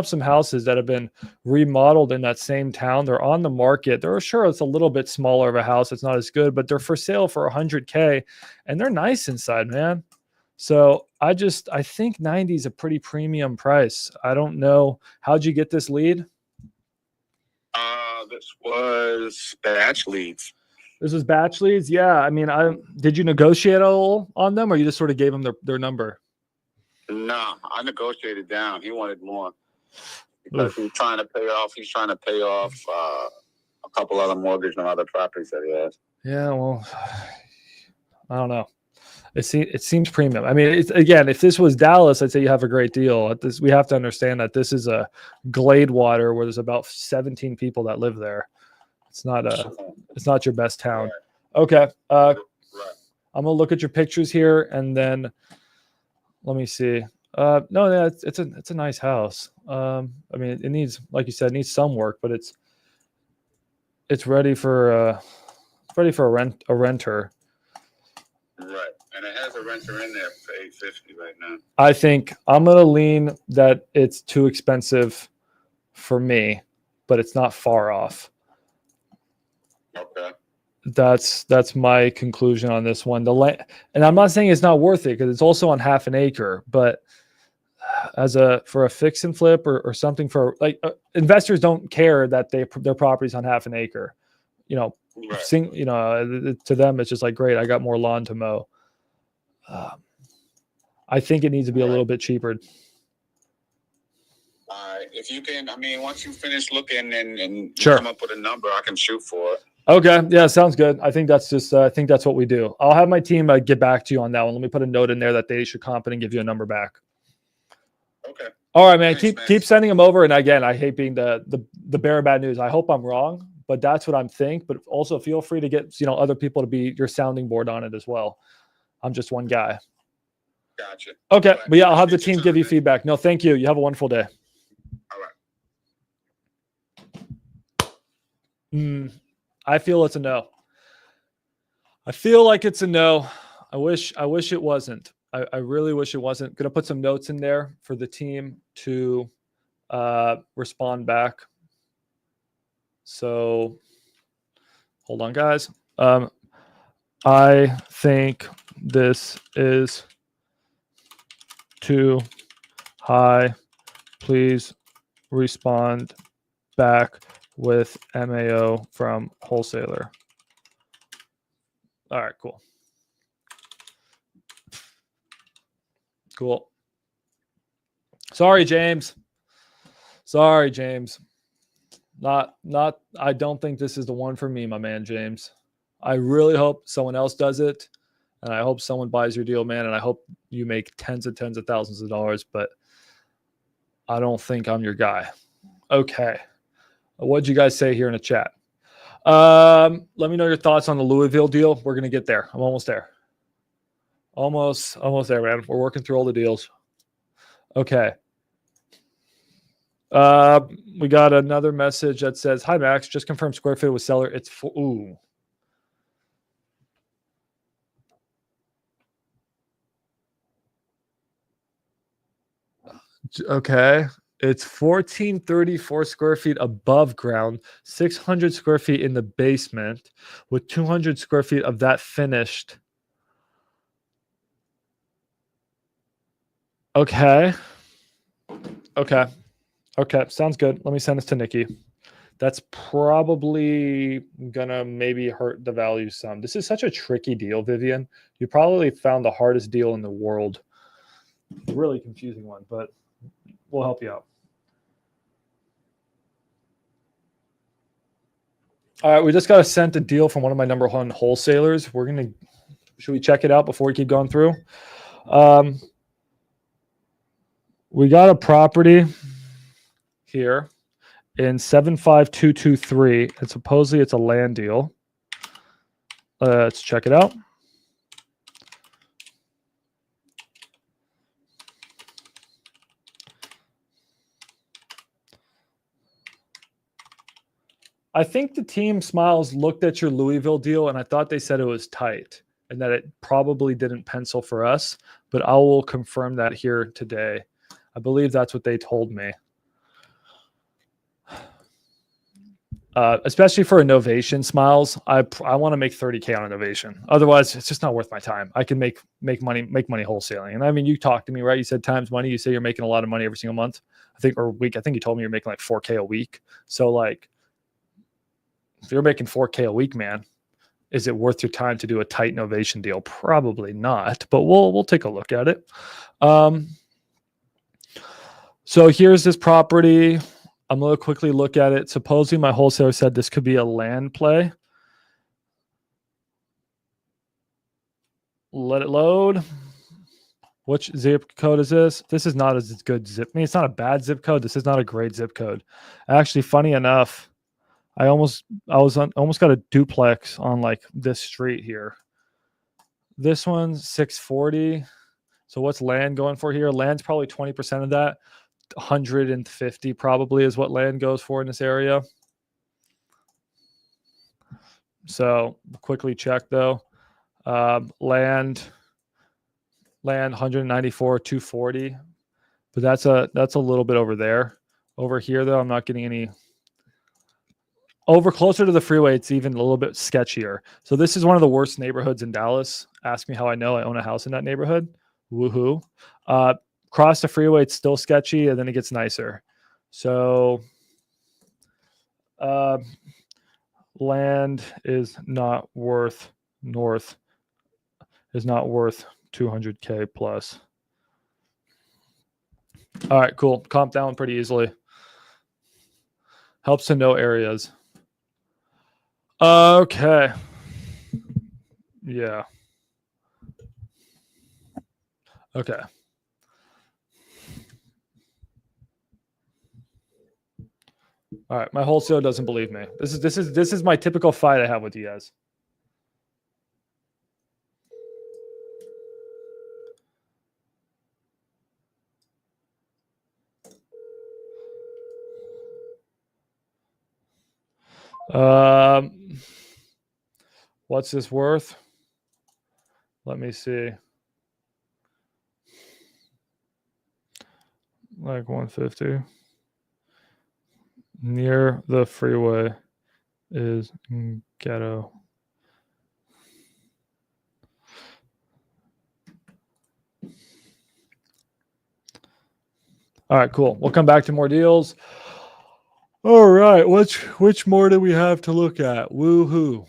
some houses that have been remodeled in that same town. They're on the market. They're sure it's a little bit smaller of a house. It's not as good, but they're for sale for 100K, and they're nice inside, man. So I think 90 is a pretty premium price. I don't know. How'd you get this lead? This was batch leads. This was batch leads. Yeah. I mean, did you negotiate a little on them, or you just sort of gave them their number? No, I negotiated down. He wanted more because he's trying to pay off. He's trying to pay off a couple other mortgages on other properties that he has. Yeah. Well, I don't know. It seems premium. I mean, again, if this was Dallas, I'd say you have a great deal. We have to understand that this is a Gladewater where there's about 17 people that live there. It's not your best town. Okay. Right. I'm gonna look at your pictures here, and then let me see. No, yeah, it's a nice house. I mean, it needs, like you said, it needs some work, but it's ready for a renter. Right. And it has a renter in there for $850 right now. I think I'm gonna lean that it's too expensive for me, but it's not far off. Okay. That's my conclusion on this one. And I'm not saying it's not worth it because it's also on half an acre, but for a fix and flip or something for investors don't care that their property's on half an acre. You know, Right. To them it's just like, great, I got more lawn to mow. I think it needs to be a little bit cheaper. If you can, I mean, once you finish looking and you Sure. come up with a number, I can shoot for it. Okay. Yeah, sounds good. I think that's what we do. I'll have my team get back to you on that one. Let me put a note in there that they should comp and give you a number back. Okay. All right, man. Thanks, Keep sending them over. And again, I hate being the bearer of bad news. I hope I'm wrong, but that's what I'm thinking. But also feel free to get other people to be your sounding board on it as well. I'm just one guy. Gotcha. Okay. All right. But yeah, I'll have the Appreciate team your give you time, man. feedback. No, thank you. You have a wonderful day. All right. I feel it's a no. I feel like it's a no. I wish it wasn't. I really wish it wasn't. Gonna put some notes in there for the team to respond back. So hold on, guys. I think this is too high. Please respond back with MAO from wholesaler. All right, cool. Cool. Sorry, James. Not I don't think this is the one for me, my man, James. I really hope someone else does it. And I hope someone buys your deal, man. And I hope you make tens of thousands of dollars, but I don't think I'm your guy. Okay. What'd you guys say here in the chat? Let me know your thoughts on the Louisville deal. We're going to get there. I'm almost there. Almost there, man. We're working through all the deals. Okay. We got another message that says, "Hi, Max. Just confirm square feet with seller. It's ooh. Okay. It's 1434 square feet above ground, 600 square feet in the basement, with 200 square feet of that finished. Okay. Sounds good. Let me send this to Nikki. That's probably gonna maybe hurt the value some. This is such a tricky deal, Vivian. You probably found the hardest deal in the world. Really confusing one, but we'll help you out. All right, we just got sent a deal from one of my number one wholesalers. Should we check it out before we keep going through? We got a property here in 75223, and supposedly it's a land deal. Let's check it out. I think the team Smiles looked at your Louisville deal, and I thought they said it was tight. and that it probably didn't pencil for us, but I will confirm that here today. I believe that's what they told me. Especially for innovation, Smiles, I want to make 30K on innovation. Otherwise, it's just not worth my time. I can make money wholesaling. And I mean, you talked to me, right? You said times money. You say you're making a lot of money every single month, I think, or week. I think you told me you're making like 4K a week. So like, if you're making 4K a week, man, is it worth your time to do a tight innovation deal? Probably not, but we'll take a look at it. So here's this property. I'm going to quickly look at it. Supposedly my wholesaler said this could be a land play. Let it load. Which zip code is this? This is not as good zip. I mean, it's not a bad zip code. This is not a great zip code. Actually, funny enough, I almost got a duplex on like this street here. This one's 640. So what's land going for here? Land's probably 20% of that. 150 probably is what land goes for in this area. So quickly check though. Land 194, 240. But that's a little bit over there. Over here though, I'm not getting any. Over closer to the freeway, it's even a little bit sketchier. So this is one of the worst neighborhoods in Dallas. Ask me how I know. I own a house in that neighborhood. Woohoo. Cross the freeway, it's still sketchy, and then it gets nicer. So land is not worth north is not worth 200K plus. All right, cool. Comp down pretty easily. Helps to know areas. Okay. Yeah. Okay. All right, my wholesale doesn't believe me. This is my typical fight I have with you guys. What's this worth? Let me see. Like 150. Near the freeway is ghetto. All right, cool. We'll come back to more deals. All right, which more do we have to look at? Woohoo.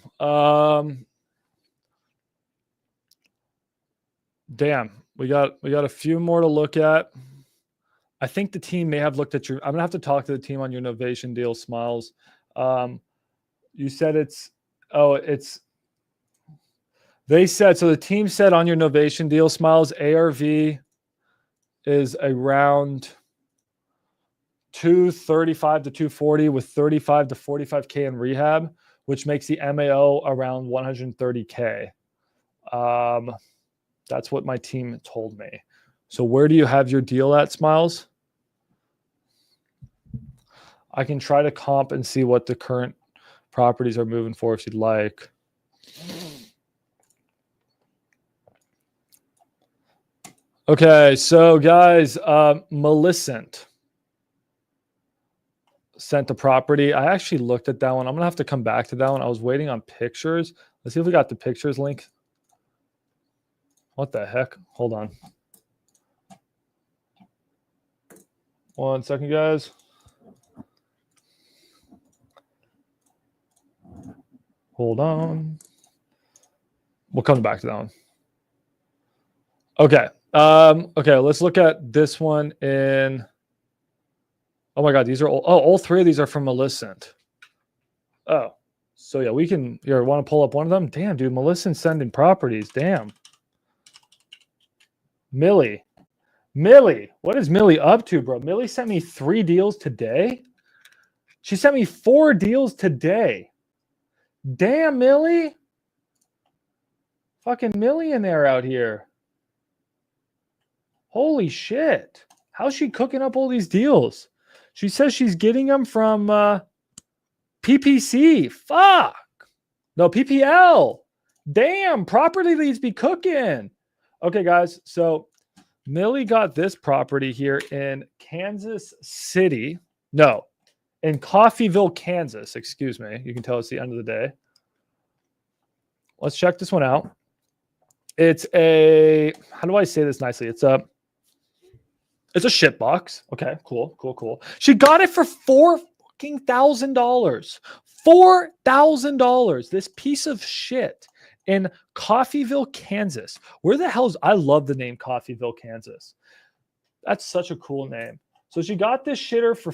Damn, we got a few more to look at. I think the team may have looked at your. I'm gonna have to talk to the team on your innovation deal, Smiles. You said it's. They said so. The team said on your innovation deal, Smiles, ARV is around 235 to 240 with 35 to 45K in rehab, which makes the MAO around 130K. That's what my team told me. So where do you have your deal at, Smiles? I can try to comp and see what the current properties are moving for if you'd like. Okay, so guys, Millicent sent the property. I actually looked at that one. I'm going to have to come back to that one. I was waiting on pictures. Let's see if we got the pictures link. What the heck? Hold on. 1 second, guys. Hold on. We'll come back to that one. Okay. Okay, let's look at this one in. Oh my God, these are all three of these are from Millicent. Oh, so yeah, we can here. Want to pull up one of them? Damn, dude, Millicent's sending properties. Damn. Millie, what is Millie up to, bro? Millie sent me 3 deals today. She sent me 4 deals today. Damn, Millie. Fucking millionaire out here. Holy shit. How's she cooking up all these deals? She says she's getting them from PPC. Fuck. No, PPL. Damn, property leads be cooking. Okay, guys. So Millie got this property here in Kansas City. No, in Coffeeville, Kansas. Excuse me. You can tell it's the end of the day. Let's check this one out. It's a, how do I say this nicely? It's a shit box. Okay, cool. She got it for $4,000. $4,000. This piece of shit in Coffeeville, Kansas. Where the hell's, I love the name Coffeeville, Kansas. That's such a cool name. So she got this shitter for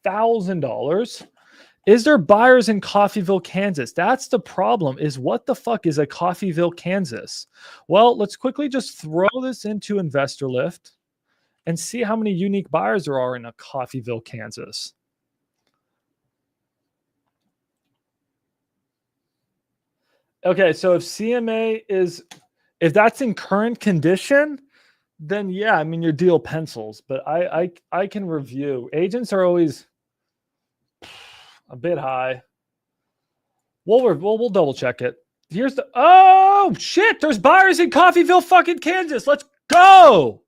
$4,000. Is there buyers in Coffeeville, Kansas? That's the problem, is what the fuck is a Coffeeville, Kansas? Well, let's quickly just throw this into Investor Lift and see how many unique buyers there are in a Coffeeville, Kansas. Okay, so if CMA is, if that's in current condition, then yeah, I mean, your deal pencils, but I can review. Agents are always a bit high. We'll double check it. Here's the, oh shit, there's buyers in Coffeeville, fucking Kansas. Let's go.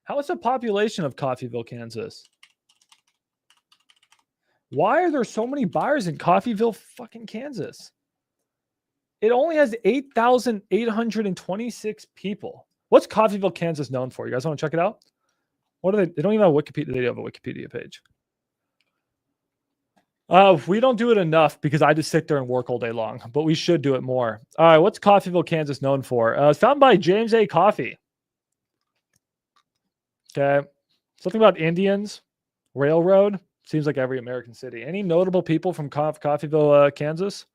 How is the population of Coffeeville, Kansas? Why are there so many buyers in Coffeeville, fucking Kansas? It only has 8,826 people. What's Coffeeville, Kansas known for? You guys want to check it out? What are they? They don't even have a Wikipedia. They have a Wikipedia page. We don't do it enough because I just sit there and work all day long, but we should do it more. All right, what's Coffeeville, Kansas known for? It's founded by James A. Coffee. Okay, something about Indians, railroad. Seems like every American city. Any notable people from Coffeeville, Kansas?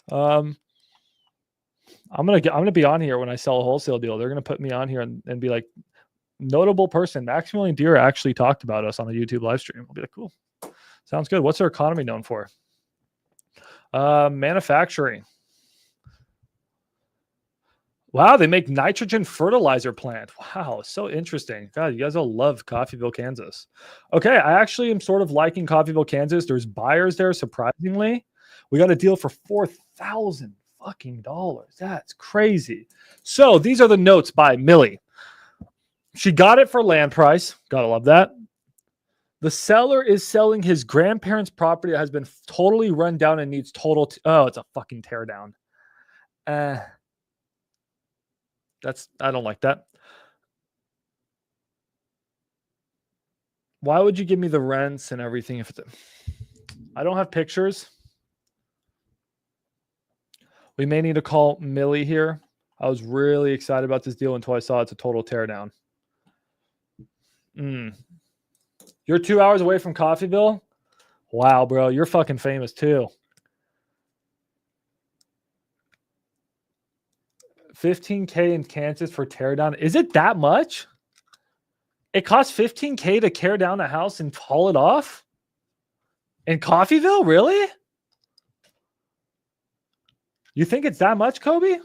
I'm gonna be on here when I sell a wholesale deal. They're gonna put me on here and be like, notable person. Maximilian Dier actually talked about us on a YouTube live stream. I'll be like, cool. Sounds good. What's their economy known for? Manufacturing. Wow, they make nitrogen fertilizer plant. Wow, so interesting. God, you guys all love Coffeeville, Kansas. Okay, I actually am sort of liking Coffeeville, Kansas. There's buyers there, surprisingly. We got a deal for $4,000 fucking dollars. That's crazy. So these are the notes by Millie. She got it for land price. Gotta love that. The seller is selling his grandparents' property that has been totally run down and needs total. Oh, it's a fucking teardown. I don't like that. Why would you give me the rents and everything if it's I don't have pictures. We may need to call Millie here. I was really excited about this deal until I saw it's a total teardown. You're 2 hours away from Coffeeville? Wow, bro. You're fucking famous too. 15K in Kansas for teardown. Is it that much? It costs 15K to tear down a house and haul it off? In Coffeeville? Really? You think it's that much, Kobe?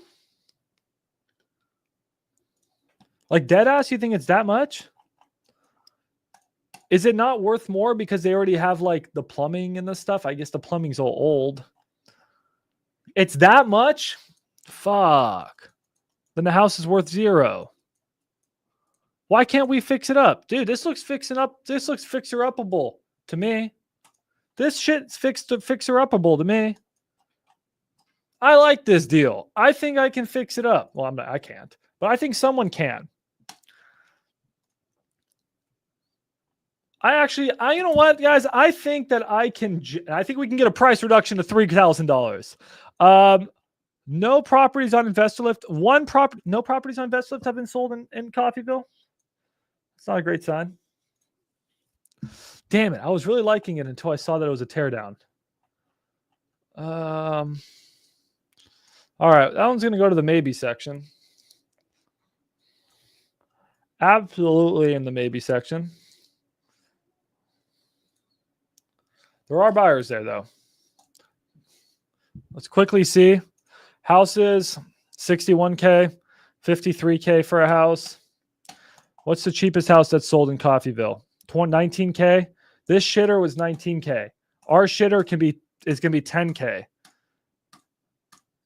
Like dead ass, you think it's that much? Is it not worth more because they already have like the plumbing and the stuff? I guess the plumbing's all old. It's that much? Fuck. Then the house is worth $0. Why can't we fix it up? Dude, this looks This looks fixer-upable to me. This shit's fixer-upable to me. I like this deal. I think I can fix it up. Well, I can't, but I think someone can. You know what, guys? I think that I think we can get a price reduction to $3,000. No properties on Investor Lift. No properties on Investor Lift have been sold in Coffeeville. It's not a great sign. Damn it. I was really liking it until I saw that it was a teardown. All right. That one's going to go to the maybe section. Absolutely in the maybe section. There are buyers there, though. Let's quickly see. Houses, 61K, 53K for a house. What's the cheapest house that's sold in Coffeeville? 19K. This shitter was 19K. Our shitter is going to be 10K.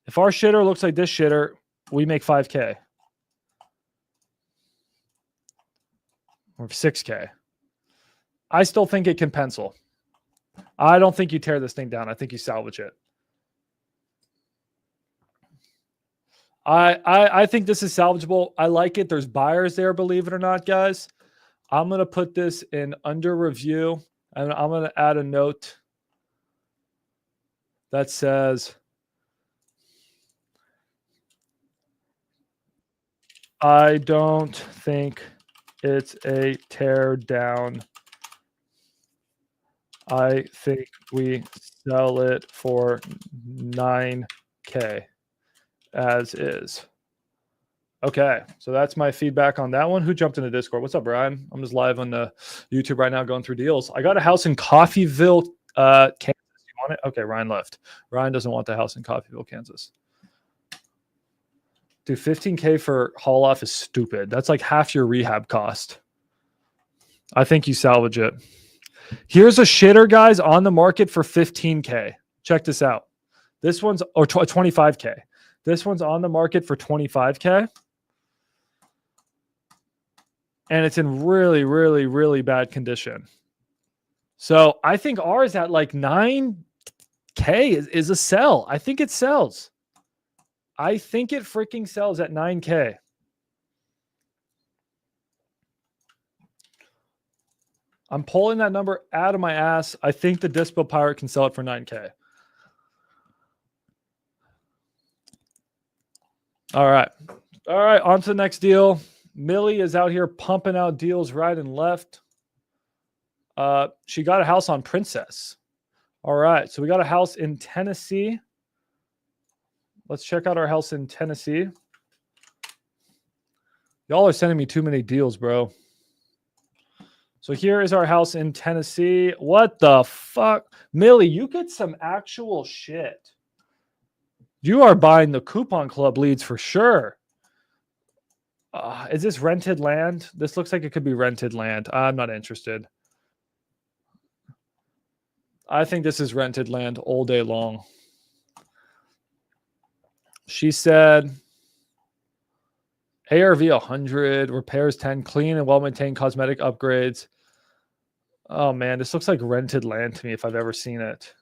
If our shitter looks like this shitter, we make 5K. Or 6K. I still think it can pencil. I don't think you tear this thing down. I think you salvage it. I think this is salvageable. I like it. There's buyers there, believe it or not, guys. I'm going to put this in under review, and I'm going to add a note that says, I don't think it's a tear down. I think we sell it for 9K as is. Okay, so that's my feedback on that one. Who jumped into Discord? What's up, Brian? I'm just live on the YouTube right now going through deals. I got a house in Coffeeville, Kansas. You want it? Okay, Ryan left. Ryan doesn't want the house in Coffeeville, Kansas. Dude, 15K for haul off is stupid. That's like half your rehab cost. I think you salvage it. Here's a shitter, guys, on the market for 15K. Check this out. This one's, or 25K. This one's on the market for 25K. And it's in really, really, really bad condition. So I think ours at like 9K is a sell. I think it sells. I think it freaking sells at 9K. I'm pulling that number out of my ass. I think the Dispo Pirate can sell it for 9K. All right. All right. On to the next deal. Millie is out here pumping out deals right and left. She got a house on Princess. All right. So we got a house in Tennessee. Let's check out our house in Tennessee. Y'all are sending me too many deals, bro. So here is our house in Tennessee. What the fuck? Millie, you get some actual shit. You are buying the Coupon Club leads for sure. Is this rented land? This looks like it could be rented land. I'm not interested. I think this is rented land all day long. She said ARV 100, repairs 10, clean and well-maintained cosmetic upgrades. Oh, man, this looks like rented land to me if I've ever seen it.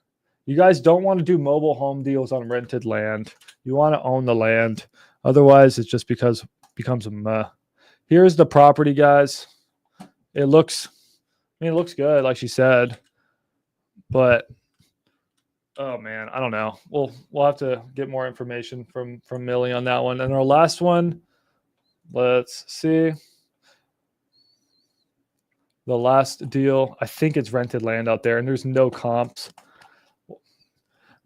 You guys don't want to do mobile home deals on rented land. You want to own the land. Otherwise, it's just becomes a meh. Here's the property, guys. It looks good, like she said. But, oh, man, I don't know. We'll have to get more information from Millie on that one. And our last one, let's see. The last deal, I think it's rented land out there, and there's no comps.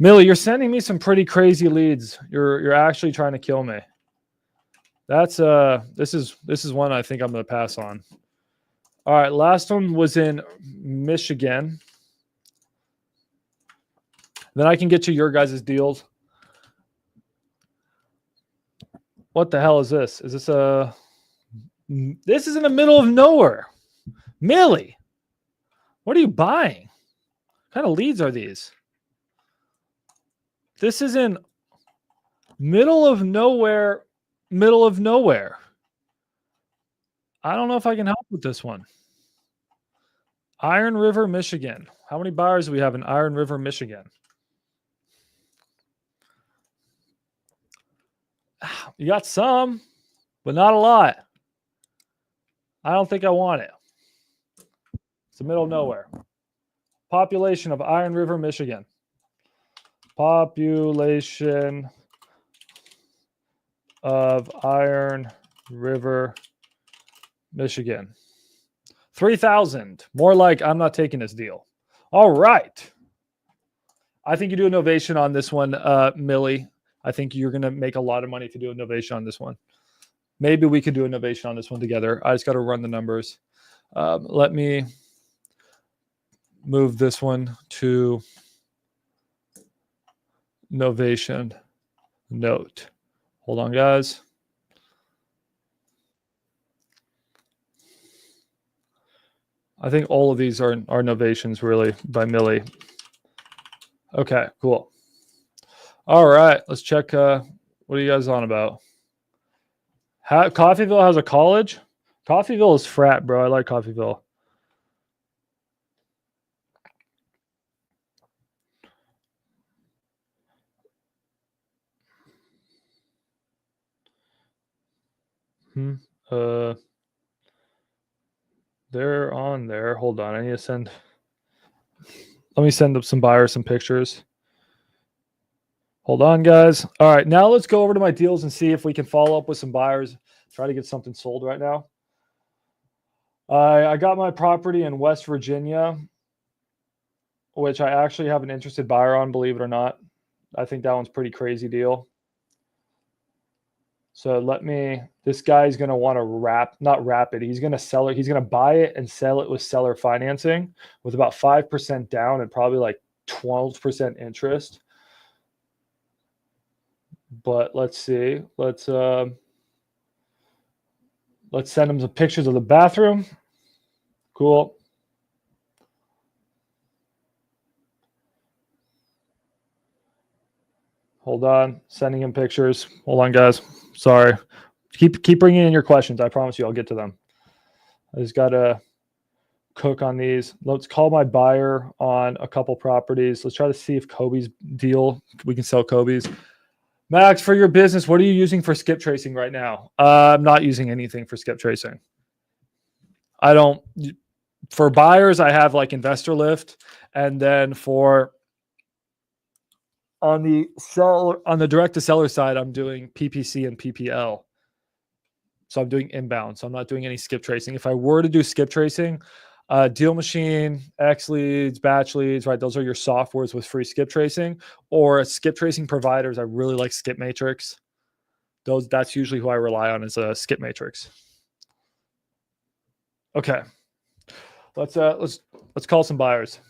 Millie, you're sending me some pretty crazy leads. You're actually trying to kill me. That's this is one I think I'm going to pass on. All right, last one was in Michigan. Then I can get to your guys' deals. What the hell is this? Is this a... This is in the middle of nowhere. Millie, what are you buying? What kind of leads are these? This is in middle of nowhere, middle of nowhere. I don't know if I can help with this one. Iron River, Michigan. How many buyers do we have in Iron River, Michigan? You got some, but not a lot. I don't think I want it. It's the middle of nowhere. Population of Iron River, Michigan. Population of Iron River, Michigan. 3,000. More like I'm not taking this deal. All right. I think you do a novation on this one, Millie. I think you're going to make a lot of money if you do a novation on this one. Maybe we could do a novation on this one together. I just got to run the numbers. Let me move this one to novation note. Hold on, guys. I think all of these are novations, really, by Millie. Okay, cool. All right, let's check. What are you guys on about? Coffeeville has a college? Coffeeville is frat, bro. I like Coffeeville. They're on there. Hold on. I need to send. Let me send up some buyers some pictures. Hold on, guys. All right, now let's go over to my deals and see if we can follow up with some buyers. Try to get something sold right now. I got my property in West Virginia, which I actually have an interested buyer on, believe it or not. I think that one's a pretty crazy deal. So this guy's going to want to not wrap it. He's going to sell it. He's going to buy it and sell it with seller financing with about 5% down and probably like 12% interest. But let's see. Let's send him some pictures of the bathroom. Cool. Hold on. Sending him pictures. Hold on, guys. Sorry. Keep bringing in your questions. I promise you I'll get to them. I just got to cook on these. Let's call my buyer on a couple properties. Let's try to see if Kobe's deal, we can sell Kobe's. Max, for your business, what are you using for skip tracing right now? I'm not using anything for skip tracing. For buyers, I have like Investor Lift. And then on the direct to seller side, I'm doing PPC and PPL. So I'm doing inbound. So I'm not doing any skip tracing. If I were to do skip tracing, Deal Machine, X Leads, Batch Leads, right? Those are your softwares with free skip tracing. Or skip tracing providers, I really like Skip Matrix. That's usually who I rely on as a Skip Matrix. Okay, let's call some buyers.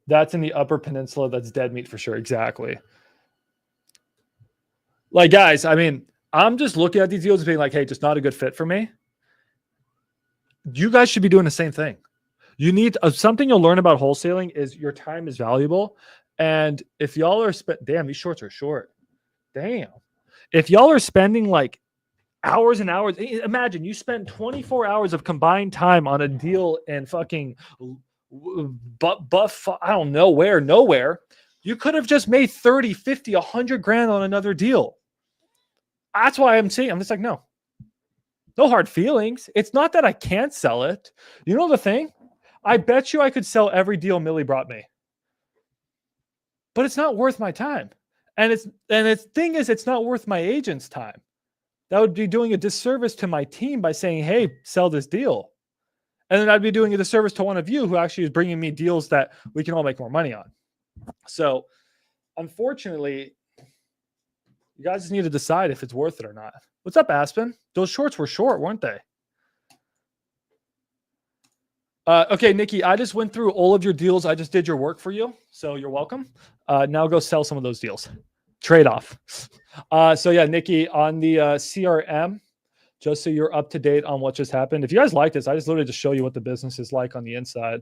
That's in the Upper Peninsula. That's dead meat for sure. Exactly. Like, guys, I mean, I'm just looking at these deals and being like, hey, just not a good fit for me. You guys should be doing the same thing. You need something you'll learn about wholesaling is your time is valuable. And if y'all are damn, these shorts are short. Damn. If y'all are spending like hours and hours, imagine you spend 24 hours of combined time on a deal in fucking buff, I don't know where, nowhere. You could have just made 30, 50, 100 grand on another deal. That's why I'm just like, no hard feelings. It's not that I can't sell it. You know the thing? I bet you I could sell every deal Millie brought me, but it's not worth my time. And the thing is, it's not worth my agent's time. That would be doing a disservice to my team by saying, hey, sell this deal. And then I'd be doing a disservice to one of you who actually is bringing me deals that we can all make more money on. So unfortunately, you guys just need to decide if it's worth it or not. What's up, Aspen? Those shorts were short, weren't they? Okay, Nikki, I just went through all of your deals. I just did your work for you, so you're welcome. Now go sell some of those deals. Trade off. So yeah, Nikki, on the CRM, just so you're up to date on what just happened. If you guys like this, I just literally just show you what the business is like on the inside.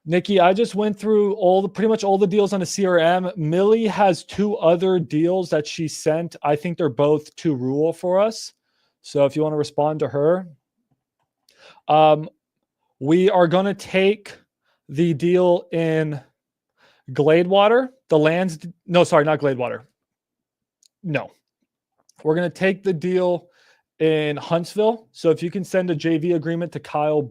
Nikki, I just went through pretty much all the deals on the CRM. Millie has 2 other deals that she sent. I think they're both too rural for us. So if you want to respond to her, we are going to take the deal in Gladewater. No, sorry, not Gladewater. No, we're going to take the deal in Huntsville. So if you can send a JV agreement to Kyle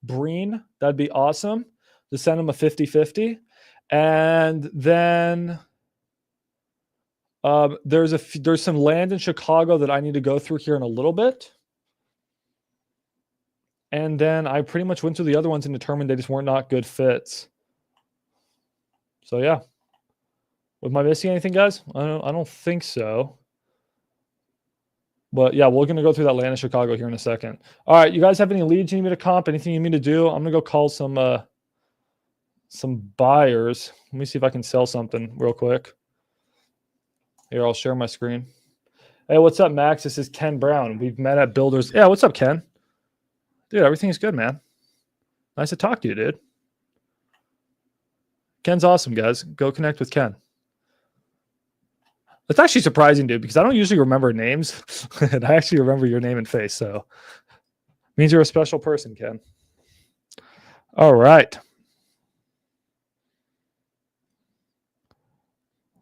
Breen, that'd be awesome. To send him a 50-50. And then there's some land in Chicago that I need to go through here in a little bit. And then I pretty much went through the other ones and determined they just weren't not good fits. So yeah. Am I missing anything, guys? I don't think so. But yeah, we're going to go through that land in Chicago here in a second. All right, you guys have any leads you need me to comp? Anything you need me to do? I'm going to go call some buyers. Let me see if I can sell something real quick. Here, I'll share my screen. Hey, what's up, Max? This is Ken Brown. We've met at Builders. Yeah, what's up, Ken? Dude, everything's good, man. Nice to talk to you, dude. Ken's awesome, guys. Go connect with Ken. It's actually surprising, dude, because I don't usually remember names, and I actually remember your name and face. So it means you're a special person, Ken. All right.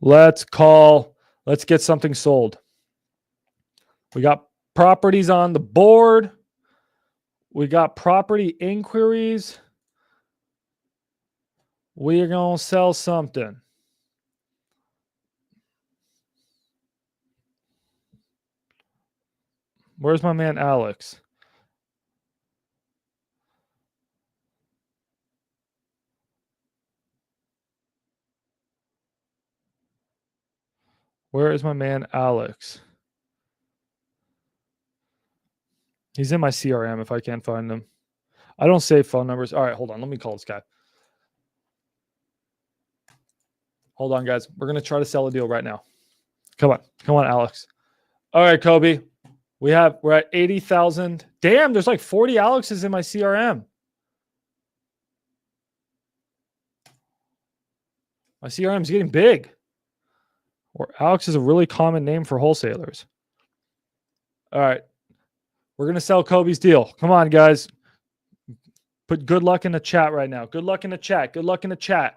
Let's get something sold. We got properties on the board. We got property inquiries. We are going to sell something. Where's my man Alex? Where is my man Alex? He's in my CRM if I can't find him. I don't save phone numbers. All right, hold on. Let me call this guy. Hold on, guys. We're going to try to sell a deal right now. Come on, Alex. All right, Kobe. We're at 80,000. Damn, there's like 40 Alexes in my CRM. My CRM is getting big. Or Alex is a really common name for wholesalers. All right. We're going to sell Kobe's deal. Come on, guys. Put good luck in the chat right now. Good luck in the chat. Good luck in the chat.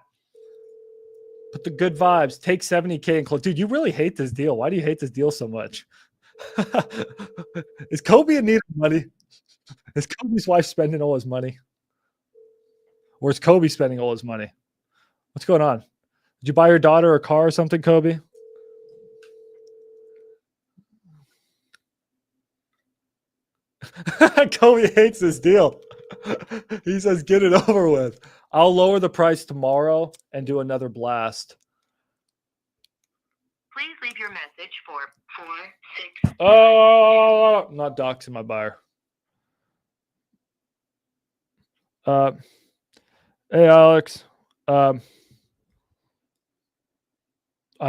Put the good vibes. Take 70K and close. Dude, you really hate this deal. Why do you hate this deal so much? Is Kobe in need of money? Is Kobe's wife spending all his money? Or is Kobe spending all his money? What's going on? Did you buy your daughter a car or something, Kobe? Kobe hates this deal. He says, get it over with. I'll lower the price tomorrow and do another blast. Please leave your message for 4, 6. Oh, I'm not doxing my buyer. Hey, Alex. I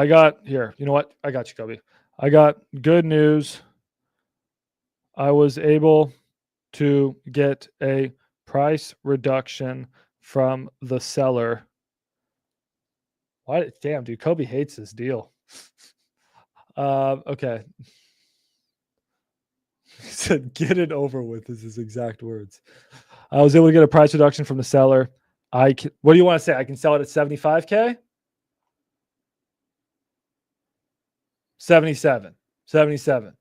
got here. You know what? I got you, Kobe. I got good news. I was able to get a price reduction from the seller. Why? Damn, dude. Kobe hates this deal. Okay. He said, get it over with, is his exact words. I was able to get a price reduction from the seller. What do you want to say? I can sell it at 75K? 77. 77.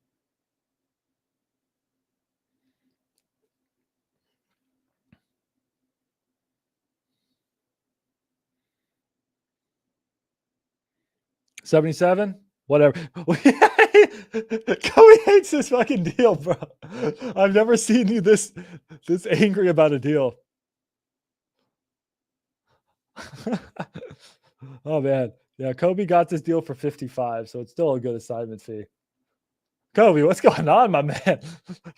$77? Whatever. Kobe hates this fucking deal, bro. I've never seen you this angry about a deal. Oh man. Yeah, Kobe got this deal for 55, so it's still a good assignment fee. Kobe, what's going on, my man?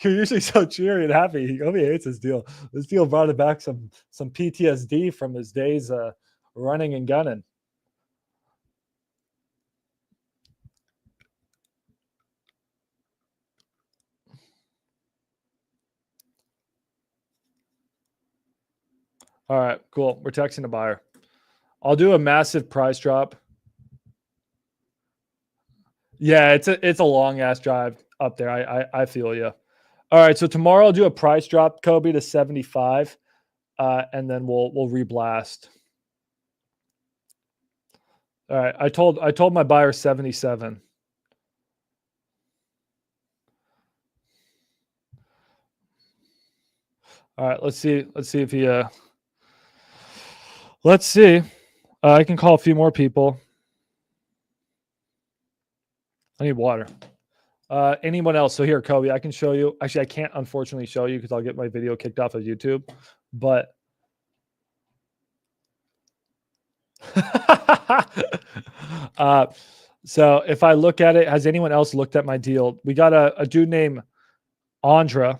You're usually so cheery and happy. Kobe hates this deal. This deal brought it back some PTSD from his days running and gunning. All right, cool. We're texting the buyer. I'll do a massive price drop. Yeah, it's a long ass drive up there. I feel you. All right, so tomorrow I'll do a price drop, Kobe, to 75, and then we'll reblast. All right, I told my buyer 77. All right, let's see if he let's see. I can call a few more people. I need water. Anyone else? So here, Kobe, I can show you. Actually, I can't unfortunately show you because I'll get my video kicked off of YouTube. But so if I look at it, has anyone else looked at my deal? We got a dude named Andra,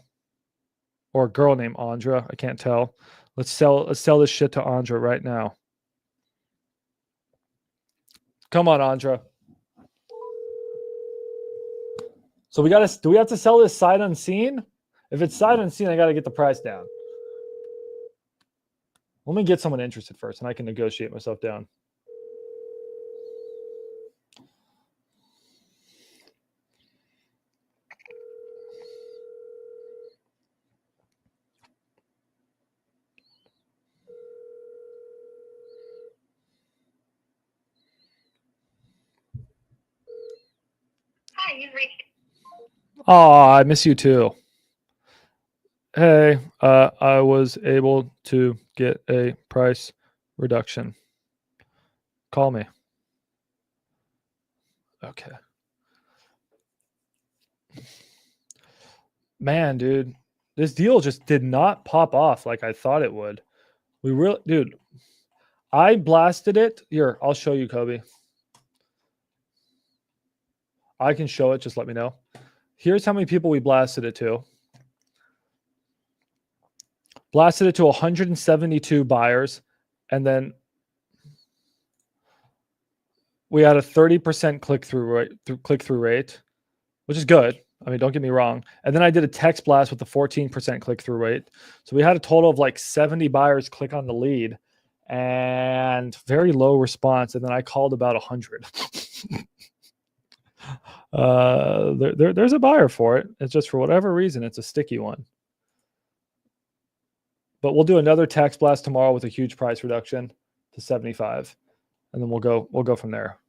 or a girl named Andra. I can't tell. Let's sell this shit to Andra right now. Come on, Andra. So do we have to sell this sight unseen? If it's sight unseen, I got to get the price down. Let me get someone interested first, and I can negotiate myself down. Hi, you've reached. Oh, I miss you too. Hey, I was able to get a price reduction. Call me. Okay. Man, dude, this deal just did not pop off like I thought it would. We really, dude, I blasted it. Here, I'll show you, Kobe. I can show it. Just let me know. Here's how many people we blasted it to. Blasted it to 172 buyers, and then we had a 30% click-through rate, which is good. I mean, don't get me wrong. And then I did a text blast with a 14% click-through rate. So we had a total of like 70 buyers click on the lead and very low response. And then I called about 100. There's a buyer for it. It's just for whatever reason, it's a sticky one. But we'll do another text blast tomorrow with a huge price reduction to 75. And then we'll go from there.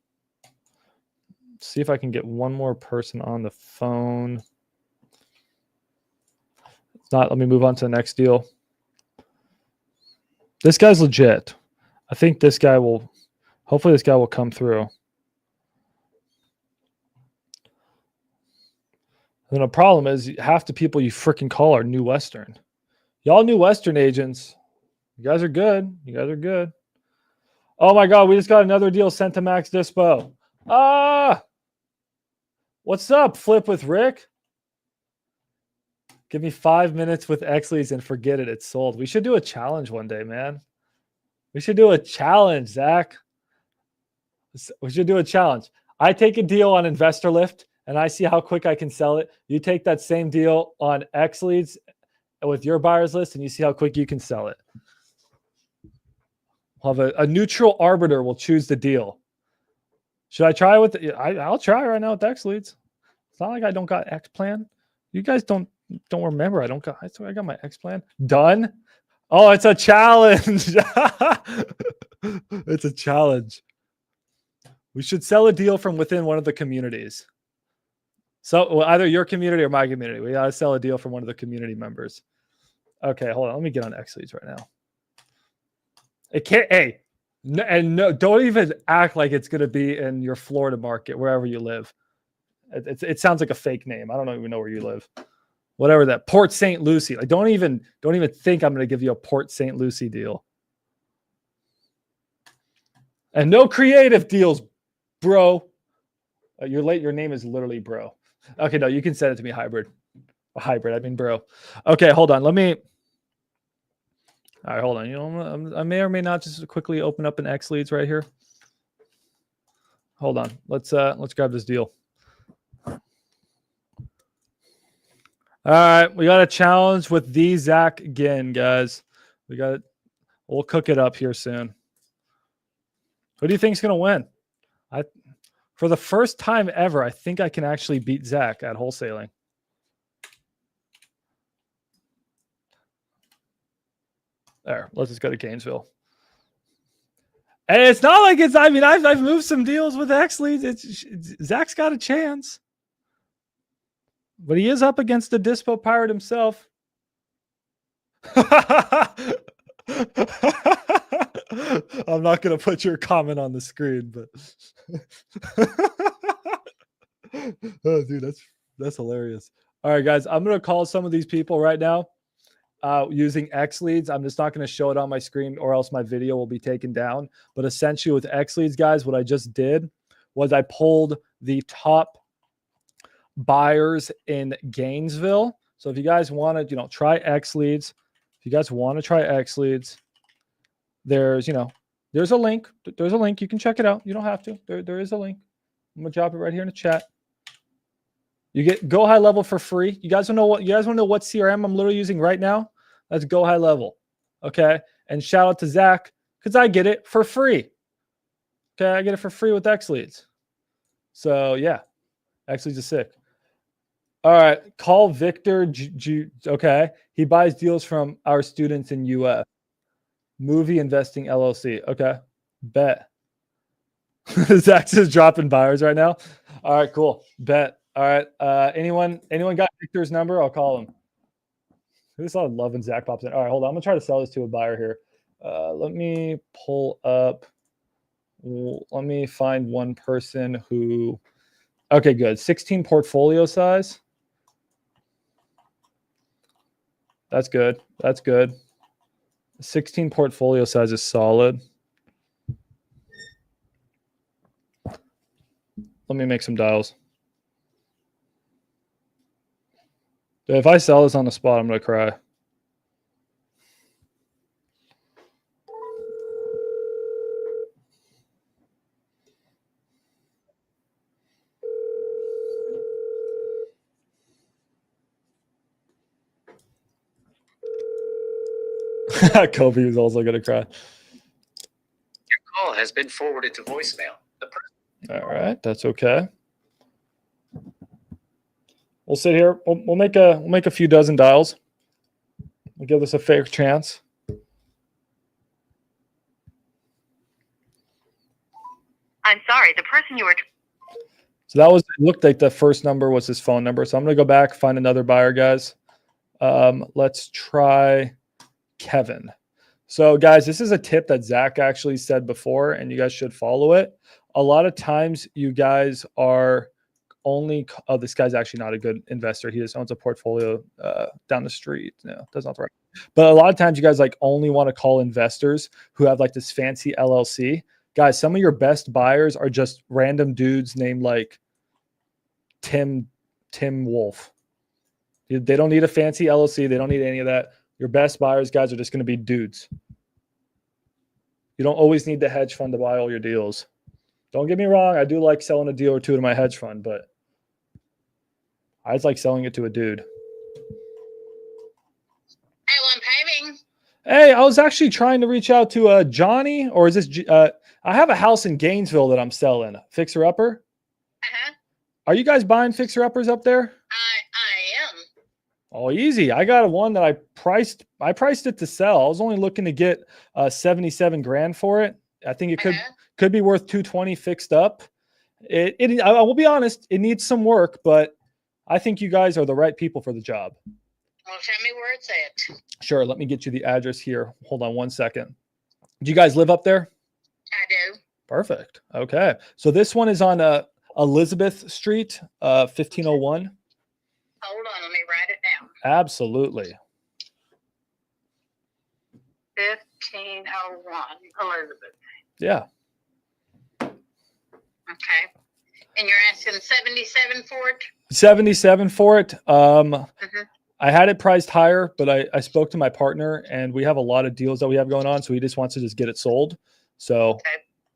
See if I can get one more person on the phone. If not, let me move on to the next deal. This guy's legit. I think this guy will, hopefully this guy will come through. And the problem is half the people you freaking call are New Western. Y'all New Western agents, you guys are good. You guys are good. Oh my God, we just got another deal sent to Max Dispo. What's up, Flip with Rick? Give me 5 minutes with Exleys and forget it. It's sold. We should do a challenge one day, man. We should do a challenge, Zach. We should do a challenge. I take a deal on Investor Lift and I see how quick I can sell it. You take that same deal on Exleads with your buyers list and you see how quick you can sell it. We'll have a neutral arbiter will choose the deal. Should I try with I'll try right now with X-Leads. It's not like I don't got X plan. You guys don't remember I got my X plan. Done. Oh, it's a challenge. It's a challenge. We should sell a deal from within one of the communities. So either your community or my community. We gotta sell a deal from one of the community members. Okay, hold on. Let me get on X-Leads right now. It can't. Hey, no, don't even act like it's going to be in your Florida market, wherever you live. It sounds like a fake name. I don't even know where you live. Whatever that Port St. Lucie. Like, don't even think I'm going to give you a Port St. Lucie deal. And no creative deals, bro. You're late. Your name is literally bro. Okay, no, you can send it to me hybrid. I mean, bro. Okay, hold on. Let me. All right, hold on. You know, I may or may not just quickly open up an X-Leads right here. Hold on. Let's grab this deal. All right, we got a challenge with the Zach again, guys. We'll cook it up here soon. Who do you think is going to win? For the first time ever, I think I can actually beat Zach at wholesaling. There, let's just go to Gainesville. And it's not like it's, I mean, I've moved some deals with X-Leads. Zach's got a chance. But he is up against the Dispo pirate himself. I'm not going to put your comment on the screen, but oh, dude, that's hilarious. All right, guys, I'm going to call some of these people right now using X-Leads. I'm just not going to show it on my screen or else my video will be taken down. But essentially with X-Leads, guys, what I just did was I pulled the top buyers in Gainesville. So if you guys want to, try X-Leads, if you guys want to try X-Leads, there's a link. There's a link. You can check it out. You don't have to. There is a link. I'm gonna drop it right here in the chat. You get Go High Level for free. You guys want to know what CRM I'm literally using right now? That's Go High Level. Okay. And shout out to Zach because I get it for free. Okay. I get it for free with X Leads. So yeah, X Leads is sick. All right. Call Victor. Okay. He buys deals from our students in UF. Movie Investing LLC. Okay. Bet. Zach's just dropping buyers right now. All right, cool. Bet. All right. Anyone got Victor's number? I'll call him. This is all love when Zach pops in. All right, hold on. I'm gonna try to sell this to a buyer here. Let me pull up. Let me find one person who. Okay, good. 16 portfolio size. That's good. That's good. 16 portfolio size is solid. Let me make some dials. If I sell this on the spot, I'm going to cry. Kobe was also going to cry. Your call has been forwarded to voicemail. All right, that's okay. We'll sit here. We'll make a few dozen dials. We'll give this a fair chance. I'm sorry, the person you were. So that was, it looked like the first number was his phone number. So I'm going to go back, find another buyer, guys. Let's try Kevin. So guys, this is a tip that Zach actually said before, and you guys should follow it. A lot of times you guys are only, oh, this guy's actually not a good investor. He just owns a portfolio down the street. No, that's not right. But a lot of times you guys like only want to call investors who have like this fancy LLC. Guys, some of your best buyers are just random dudes named like Tim Wolf. They don't need a fancy LLC. They don't need any of that. Your best buyers, guys, are just going to be dudes. You don't always need the hedge fund to buy all your deals. Don't get me wrong. I do like selling a deal or two to my hedge fund, but I just like selling it to a dude. Ellen Paving. Hey, I was actually trying to reach out to Johnny, or is this? I have a house in Gainesville that I'm selling. Fixer upper. Are you guys buying fixer uppers up there? I am. Oh, easy. I got one that I priced it to sell. I was only looking to get 77 grand for it. I think it could be worth 220 fixed up. I will be honest, it needs some work, but I think you guys are the right people for the job. Well, tell me where it's at. Sure. Let me get you the address here. Hold on one second. Do you guys live up there? I do. Perfect. Okay. So this one is on Elizabeth Street, 1501. Hold on, let me write it down. Absolutely. 1501 Elizabeth. Yeah. Okay. And you're asking 77 for it? 77 for it. I had it priced higher, but I spoke to my partner and we have a lot of deals that we have going on. So he just wants to just get it sold. So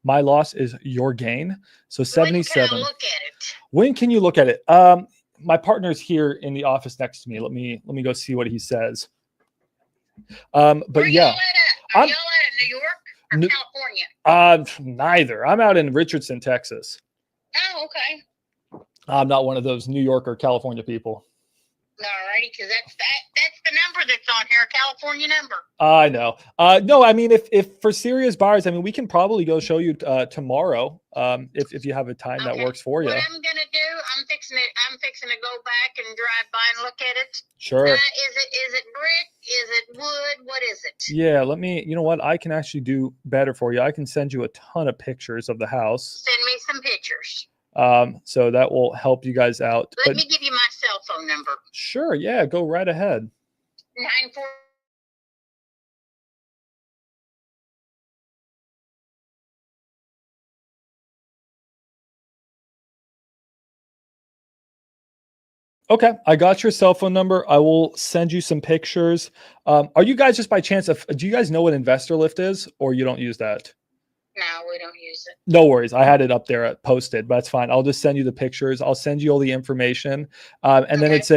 my loss is your gain. So 77. When can I look at it? When can you look at it? My partner's here in the office next to me. Let me go see what he says. But yeah, Are y'all at New York or California? Neither. I'm out in Richardson, Texas. Oh, okay. I'm not one of those New York or California people. Alrighty, because that's the number that's on here, California number. I know. No, I mean, if for serious buyers, I mean, we can probably go show you tomorrow if you have a time that works for you. What I'm gonna do, I'm fixing to go back and drive by and look at it. Sure. Is it brick? Is it wood? What is it? Yeah, let me. You know what? I can actually do better for you. I can send you a ton of pictures of the house. Send me some pictures. So that will help you guys out. Let me give you my cell phone number. Sure. Yeah. Go right ahead. 94. Okay. I got your cell phone number. I will send you some pictures. Are you guys just by chance, do you guys know what Investor Lift is, or you don't use that? No, we don't use it. No worries. I had it up there posted, but that's fine. I'll just send you the pictures. I'll send you all the information. And then it's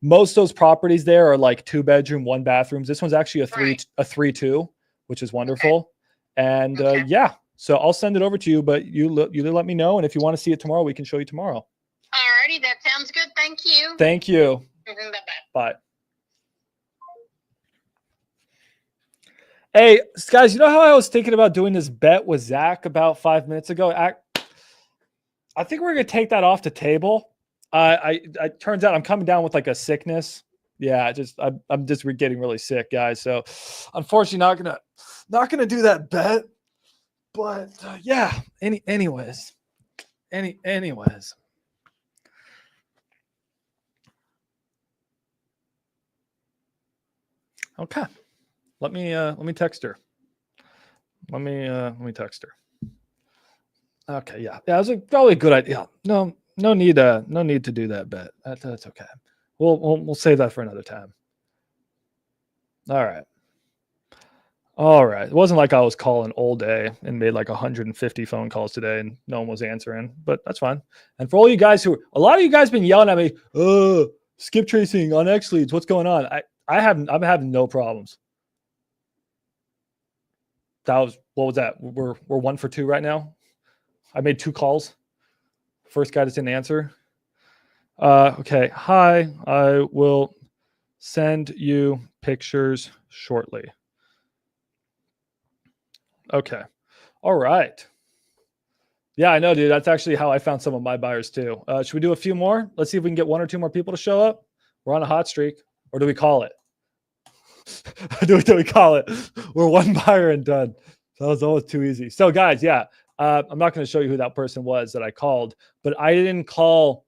most of those properties there are like 2-bedroom, 1-bathrooms. This one's actually a 3-2, which is wonderful. And yeah, so I'll send it over to you, but you let me know. And if you want to see it tomorrow, we can show you tomorrow. Alrighty, that sounds good. Thank you. Thank you. Bye-bye. Bye. Hey, guys, you know how I was thinking about doing this bet with Zach about 5 minutes ago? I think we're going to take that off the table. It turns out I'm coming down with like a sickness. Yeah, I'm just getting really sick, guys. So unfortunately not gonna do that bet. But yeah, anyways. Okay. Let me text her. Let me text her. Okay, yeah. Yeah, it was probably a good idea. No need to do that bet. That's okay. We'll save that for another time. All right. It wasn't like I was calling all day and made like 150 phone calls today and no one was answering, but that's fine. And for all you guys a lot of you guys been yelling at me, skip tracing on X leads. What's going on? I'm having no problems. What was that? We're 1 for 2 right now. I made 2 calls. First guy just didn't answer. Okay. Hi, I will send you pictures shortly. Okay. All right. Yeah, I know, dude. That's actually how I found some of my buyers too. Should we do a few more? Let's see if we can get 1 or 2 more people to show up. We're on a hot streak. Or do we call it? do we call it? We're 1 buyer and done. That was always too easy. So guys, yeah. I'm not going to show you who that person was that I called, but I didn't call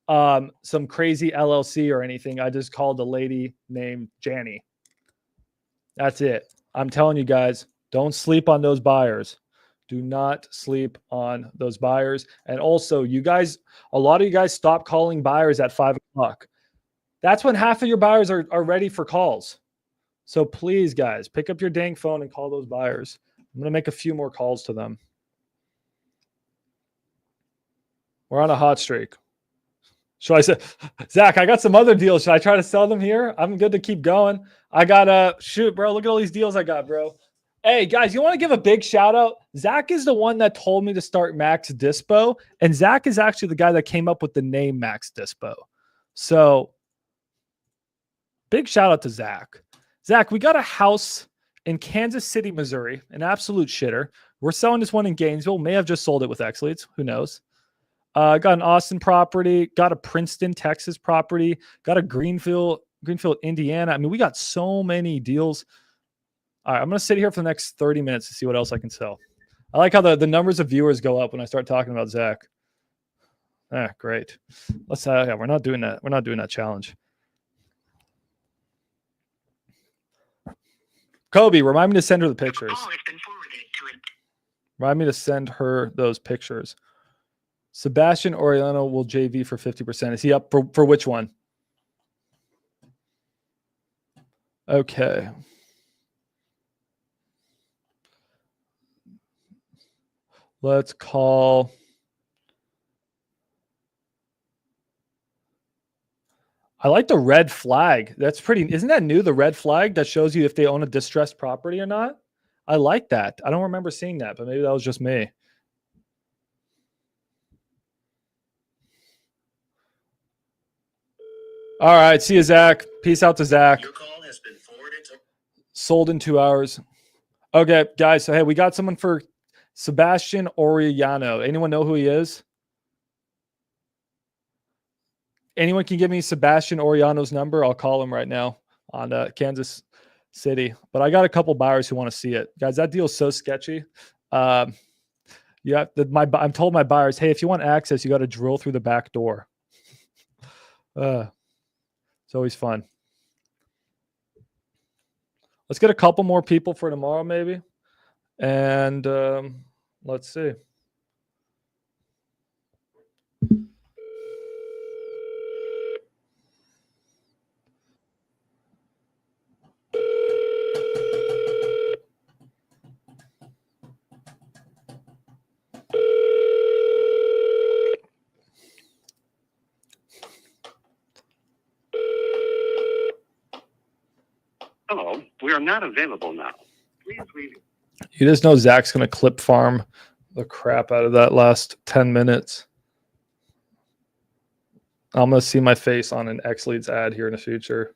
some crazy LLC or anything. I just called a lady named Janny. That's it. I'm telling you guys, don't sleep on those buyers. Do not sleep on those buyers. And also, you guys, a lot of you guys stop calling buyers at 5 o'clock. That's when half of your buyers are ready for calls. So please, guys, pick up your dang phone and call those buyers. I'm going to make a few more calls to them. We're on a hot streak. Should I say, Zach, I got some other deals. Should I try to sell them here? I'm good to keep going. I got shoot, bro. Look at all these deals I got, bro. Hey, guys, you want to give a big shout out? Zach is the one that told me to start Max Dispo. And Zach is actually the guy that came up with the name Max Dispo. So big shout out to Zach. Zach, we got a house in Kansas City, Missouri, an absolute shitter. We're selling this one in Gainesville. May have just sold it with X Leads. Who knows? Got an Austin property, got a Princeton, Texas property, got a Greenfield, Indiana. I mean, we got so many deals. All right, I'm going to sit here for the next 30 minutes to see what else I can sell. I like how the numbers of viewers go up when I start talking about Zach. Great. Let's yeah, we're not doing that. We're not doing that challenge. Kobe, remind me to send her the pictures. Remind me to send her those pictures. Sebastian Oriano will JV for 50%. Is he up for which one? Okay. Let's call. I like the red flag. That's pretty. Isn't that new? The red flag that shows you if they own a distressed property or not. I like that. I don't remember seeing that, but maybe that was just me. All right. See you, Zach. Peace out to Zach. Your call has been forwarded to... Sold in 2 hours. Okay, guys. So, hey, we got someone for Sebastian Oriano. Anyone know who he is? Anyone can give me Sebastian Oriano's number? I'll call him right now on Kansas City. But I got a couple buyers who want to see it. Guys, that deal is so sketchy. I'm told my buyers, hey, if you want access, you got to drill through the back door. It's always fun. Let's get a couple more people for tomorrow, maybe. And let's see. Hello, we are not available now. Please leave. You just know Zach's going to clip farm the crap out of that last 10 minutes. I'm going to see my face on an X Leads ad here in the future.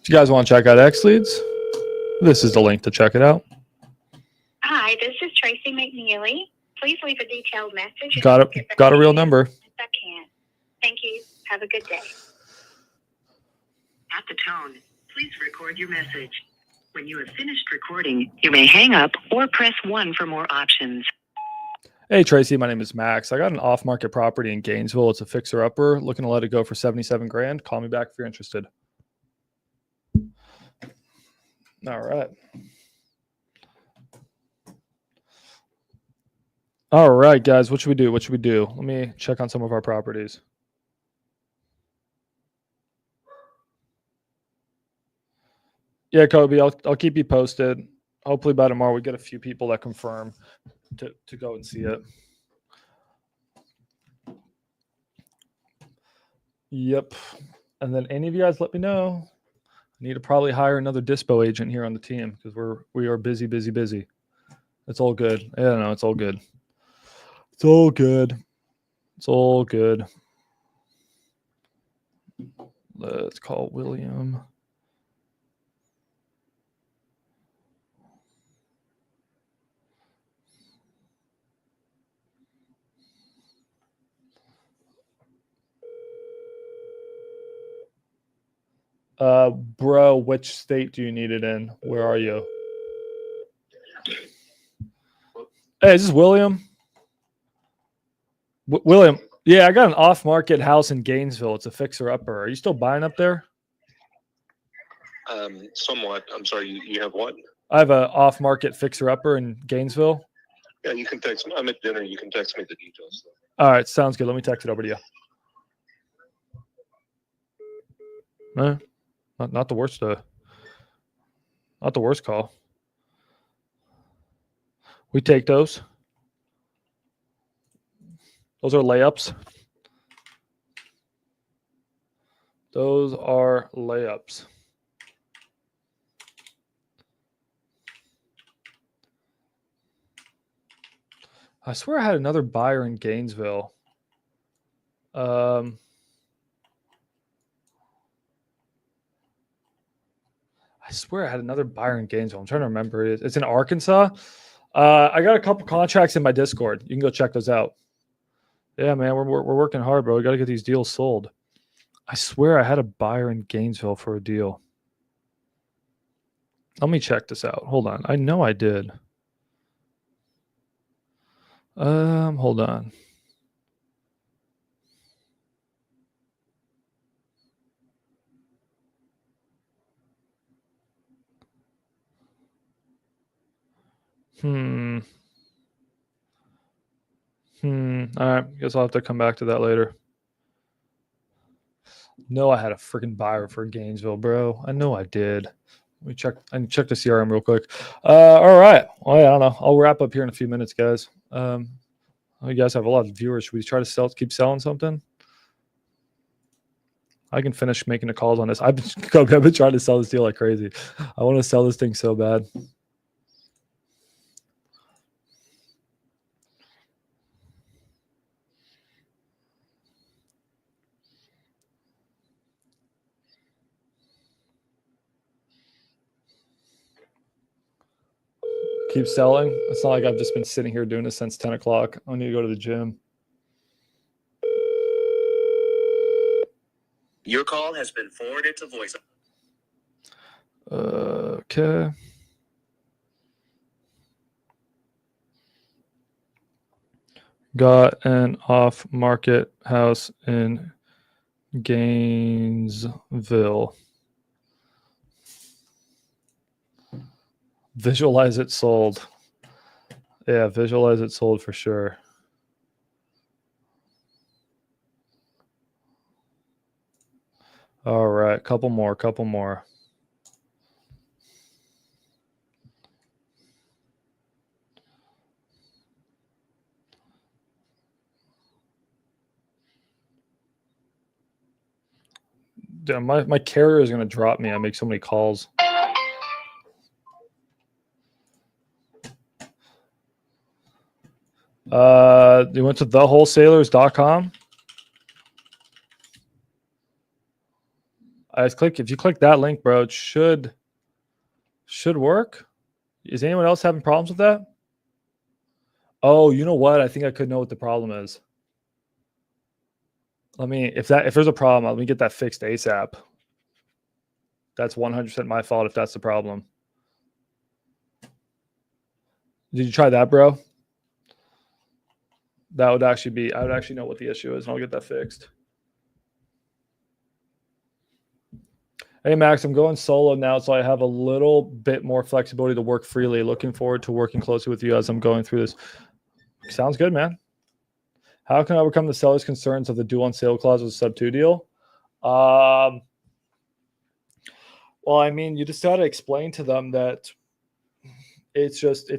If you guys want to check out X Leads, this is the link to check it out. Hi, this is Tracy McNeely. Please leave a detailed message. Got a real number. If I can. Thank you. Have a good day. At the tone, please record your message. When you have finished recording, you may hang up or press 1 for more options. Hey, Tracy, my name is Max. I got an off-market property in Gainesville. It's a fixer-upper. Looking to let it go for 77 grand. Call me back if you're interested. All right. All right, guys. What should we do? What should we do? Let me check on some of our properties. Yeah, Kobe, I'll keep you posted. Hopefully by tomorrow we get a few people that confirm to go and see it. Yep. And then any of you guys let me know. I need to probably hire another Dispo agent here on the team because we are busy. It's all good. Yeah, no, it's all good. It's all good. It's all good. Let's call William. Bro, which state do you need it in? Where are you? Hey, is this William? William, yeah, I got an off-market house in Gainesville. It's a fixer-upper. Are you still buying up there? Somewhat. I'm sorry, you have what? I have an off-market fixer-upper in Gainesville. Yeah, you can text me. I'm at dinner. You can text me the details. All right, sounds good. Let me text it over to you. Not the worst. Not the worst call. We take those. Those are layups. Those are layups. I swear I had another buyer in Gainesville. I swear I had another buyer in Gainesville. I'm trying to remember. It's in Arkansas. I got a couple contracts in my Discord. You can go check those out. Yeah, man, we're working hard, bro. We got to get these deals sold. I swear I had a buyer in Gainesville for a deal. Let me check this out. Hold on. I know I did. Hold on. All right. Guess I'll have to come back to that later. No, I had a freaking buyer for Gainesville, bro. I know I did. Let me check. I can check the CRM real quick. All right. Well, yeah, I don't know. I'll wrap up here in a few minutes, guys. You guys have a lot of viewers. Should we try to keep selling something? I can finish making the calls on this. I've been trying to sell this deal like crazy. I want to sell this thing so bad. Keep selling. It's not like I've just been sitting here doing this since 10 o'clock. I need to go to the gym. Your call has been forwarded to voice. Okay. Got an off-market house in Gainesville. Visualize it sold. Yeah, visualize it sold for sure. All right, couple more. Damn, my carrier is going to drop me. I make so many calls. You went to thewholesalers.com. If you click that link, bro, it should work. Is anyone else having problems with that? Oh, you know what? I think I could know what the problem is. If there's a problem, let me get that fixed ASAP. That's 100% my fault if that's the problem. Did you try that, bro? I would actually know what the issue is, and I'll get that fixed. Hey, Max, I'm going solo now, so I have a little bit more flexibility to work freely. Looking forward to working closely with you as I'm going through this. Sounds good, man. How can I overcome the seller's concerns of the due on sale clause with a sub-2 deal? Well, I mean, you just got to explain to them that it's just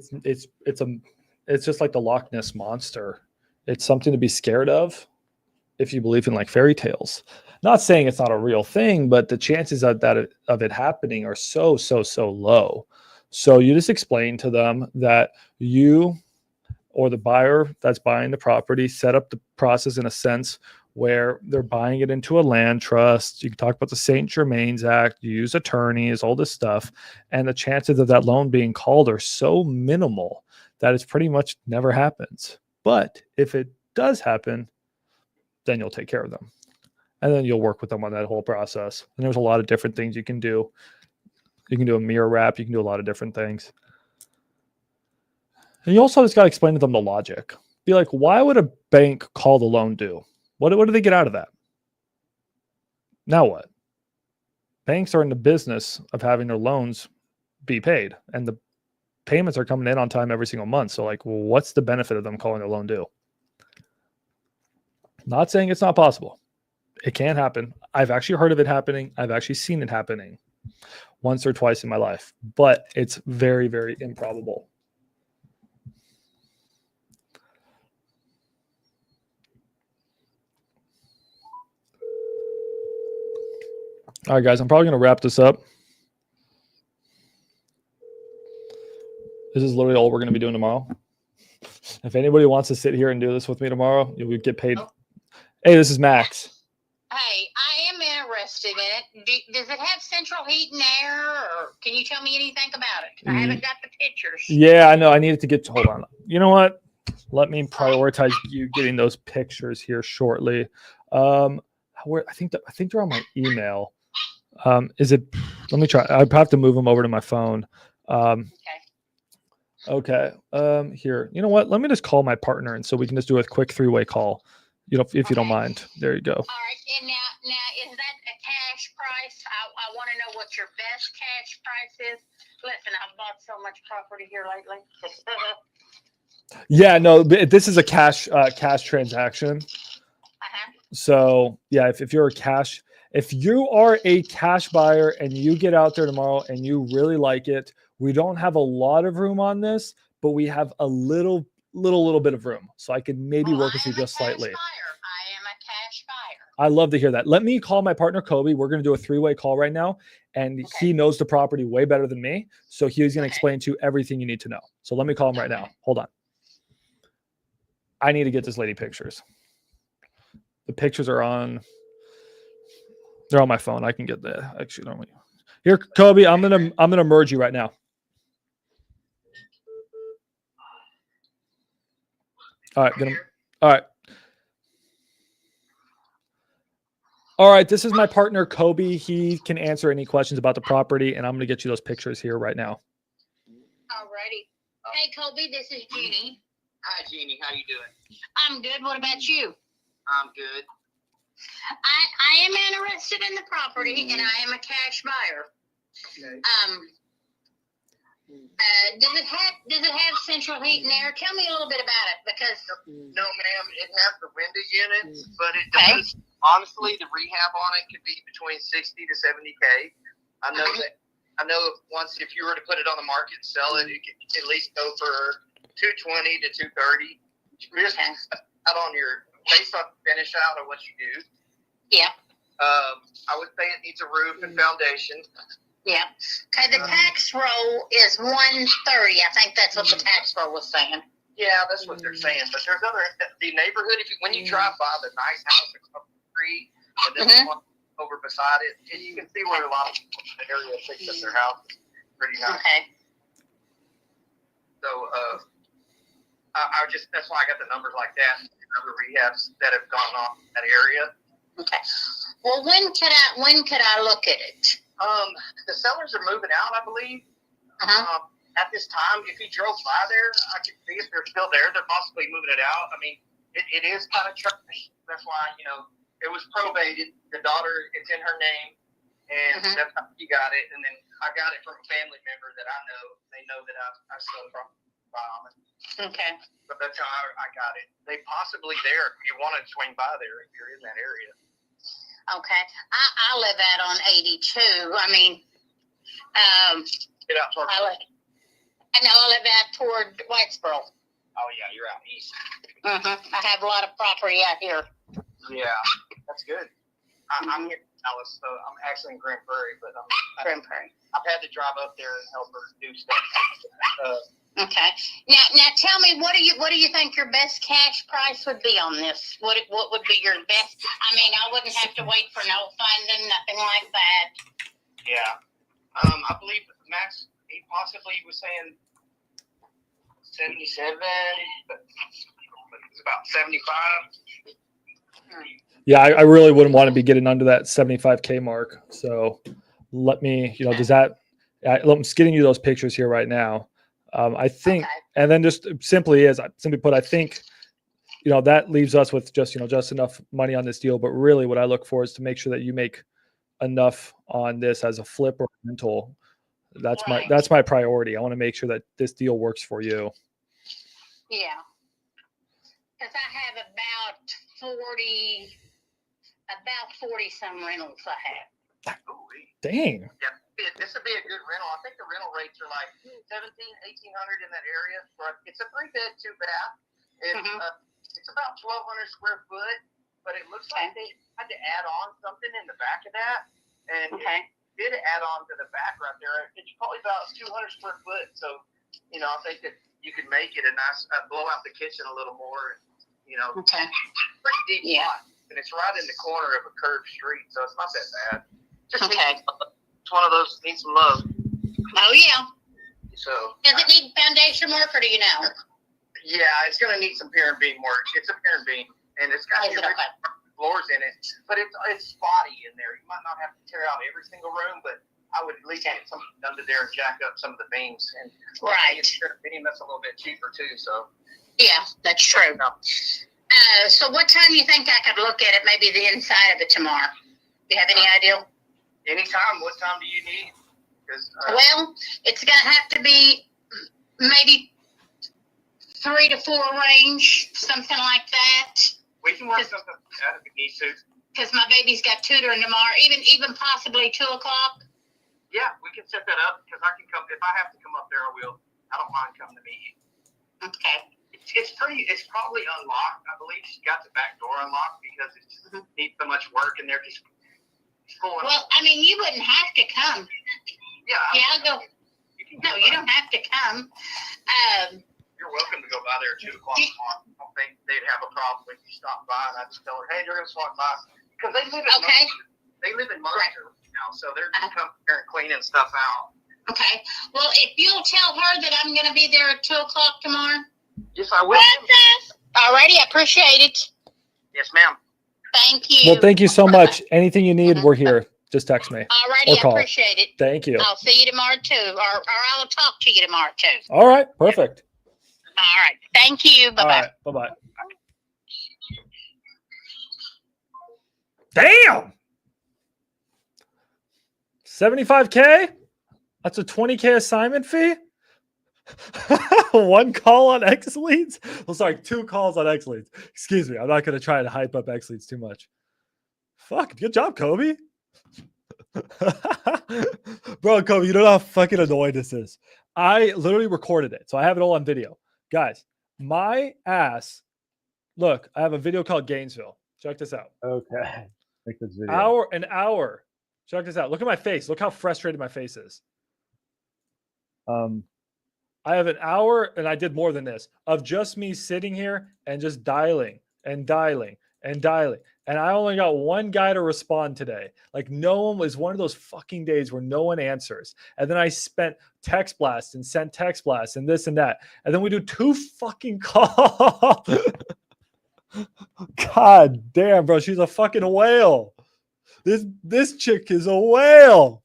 like the Loch Ness monster. It's something to be scared of if you believe in like fairy tales. Not saying it's not a real thing, but the chances of it happening are so low. So you just explain to them that you or the buyer that's buying the property set up the process in a sense where they're buying it into a land trust. You can talk about the St. Germain's Act, you use attorneys, all this stuff. And the chances of that loan being called are so minimal that it's pretty much never happens. But if it does happen, then you'll take care of them. And then you'll work with them on that whole process. And there's a lot of different things you can do. You can do a mirror wrap. You can do a lot of different things. And you also just got to explain to them the logic. Be like, why would a bank call the loan due? What do they get out of that? Now what? Banks are in the business of having their loans be paid. And the payments are coming in on time every single month. So like, well, what's the benefit of them calling their loan due? Not saying it's not possible. It can happen. I've actually heard of it happening. I've actually seen it happening once or twice in my life. But it's very, very improbable. All right, guys, I'm probably going to wrap this up. This is literally all we're going to be doing tomorrow. If anybody wants to sit here and do this with me tomorrow, you'll get paid. Hey, this is Max. Hey, I am interested in it. Does it have central heat and air, or can you tell me anything about it? I haven't got the pictures. Yeah, I know. I needed to get. Hold on. You know what? Let me prioritize you getting those pictures here shortly. Where I think they're on my email. Is it? Let me try. I have to move them over to my phone. Okay. Here. You know what? Let me just call my partner, and so we can just do a quick 3-way call. If you don't mind. There you go. All right. And now is that a cash price? I want to know what your best cash price is. Listen, I've bought so much property here lately. Yeah, no, this is a cash transaction. So yeah, if you are a cash buyer and you get out there tomorrow and you really like it, we don't have a lot of room on this, but we have a little bit of room. So I could maybe work with you just slightly. I am a cash buyer. I love to hear that. Let me call my partner, Kobe. We're going to do a 3-way call right now. And he knows the property way better than me. So he's going to explain to you everything you need to know. So let me call him right now. Hold on. I need to get this lady pictures. The pictures are on. They're on my phone. I can get the actually. Here, Kobe. I'm gonna merge you right now. All right. All right. This is my partner, Kobe. He can answer any questions about the property, and I'm gonna get you those pictures here right now. Alrighty. Hey, Kobe. This is Jeannie. Hi, Jeannie. How you doing? I'm good. What about you? I'm good. I am interested in the property, and I am a cash buyer. Okay. Does it have central heat and air? Tell me a little bit about it, because no, ma'am, it has the window units, but it does honestly, the rehab on it could be between 60 to 70K. I know that. I know if you were to put it on the market and sell it, it could at least go for 220 to 230. Just out on your based on finish out of what you do. Yeah. I would say it needs a roof and foundation. Yeah. Okay. The tax roll is 130. I think that's what the tax roll was saying. Yeah, that's what they're saying. But there's the neighborhood. When you drive by the nice house across the street, and then one over beside it, and you can see where a lot of people in the area fix up their houses. Pretty nice. Okay. So, that's why I got the numbers like that. Other rehabs that have gone on in that area. Okay. Well, when could I look at it? The sellers are moving out, I believe. At this time, if you drove by there, I could see if they're still there. They're possibly moving it out. I mean, it is kind of tricky. That's why, it was probated. The daughter, it's in her name, and that's how she got it. And then I got it from a family member that I know. They know that I sold from it. Okay. But that's how I got it. They possibly there. If you want to swing by there, if you're in that area. Okay. I live out on 82. I mean, Get out toward. I live out toward Whitesboro. Oh yeah, you're out east. I have a lot of property out here. Yeah, that's good. I'm in Dallas, so I'm actually in Grand Prairie, but Grand Prairie. I've had to drive up there and help her do stuff. Okay. Now tell me, what do you think your best cash price would be on this? What would be your best? I mean, I wouldn't have to wait for no funding, nothing like that. Yeah. I believe Max, he possibly was saying 77, but it's about 75. Yeah, I really wouldn't want to be getting under that 75K mark. So let me, does that, I'm just getting you those pictures here right now. I think, and then just simply put, I think, that leaves us with just enough money on this deal. But really what I look for is to make sure that you make enough on this as a flip or rental. That's my priority. I want to make sure that this deal works for you. Yeah. Because I have about 40 some rentals I have. Dang. Yeah, this would be a good rental. I think the rental rates are like $1,700, $1,800 in that area. It's a 3-bed, 2-bath. It's about 1,200 square foot, but it looks like they had to add on something in the back of that. And it did add on to the back right there. It's probably about 200 square foot. So, I think that you could make it a nice, blow out the kitchen a little more. Pretty deep lot. And it's right in the corner of a curved street, so it's not that bad. Just it's one of those needs some love. Oh yeah. So does it need foundation work, or do you know? Yeah, it's gonna need some pier and beam work. It's a pier and beam, and it's got floors in it, but it's spotty in there. You might not have to tear out every single room, but I would at least get something done to there and jack up some of the beams. And it's a beam that's a little bit cheaper too. So yeah, that's true. So what time do you think I could look at it? Maybe the inside of it tomorrow. Do you have any idea? Anytime. What time do you need? Well, it's going to have to be maybe 3 to 4 range, something like that. We can work something out if we need to. Because my baby's got tutoring tomorrow, even possibly 2 o'clock. Yeah, we can set that up because I can come. If I have to come up there, I will. I don't mind coming to meet you. Okay. It's probably unlocked. I believe she got the back door unlocked because it just needs so much work in there. Well, I mean, you wouldn't have to come. Yeah. I'll go. You don't have to come. You're welcome to go by there at 2 o'clock tomorrow. I don't think they'd have a problem if you stop by and I just tell her, hey, they're going to swap by. Because they live in Munster. They live in Munster now, so they're going to come here and cleaning stuff out. Okay. Well, if you'll tell her that I'm going to be there at 2 o'clock tomorrow. Yes, I will. Alrighty, I appreciate it. Yes, ma'am. Thank you. Well, thank you so much. Anything you need, we're here. Just text me. Alrighty, I appreciate it. Thank you. I'll see you tomorrow too, or I will talk to you tomorrow too. All right, perfect. All right, thank you. Bye bye. All right, bye bye. Damn. 75K? That's a 20K assignment fee? 1 call on X leads? Well, sorry, 2 calls on X leads. Excuse me. I'm not going to try to hype up X leads too much. Fuck, good job, Kobe. Bro, Kobe, you know how fucking annoying this is. I literally recorded it, so I have it all on video. Guys, my ass. Look, I have a video called Gainesville. Check this out. Okay. Make this video. An hour. Check this out. Look at my face. Look how frustrated my face is. I have an hour, and I did more than this, of just me sitting here and just dialing and dialing and dialing. And I only got one guy to respond today. Like, no one was one of those fucking days where no one answers. And then I spent text blasts and sent text blasts and this and that. And then we do 2 fucking calls. God damn, bro. She's a fucking whale. This chick is a whale.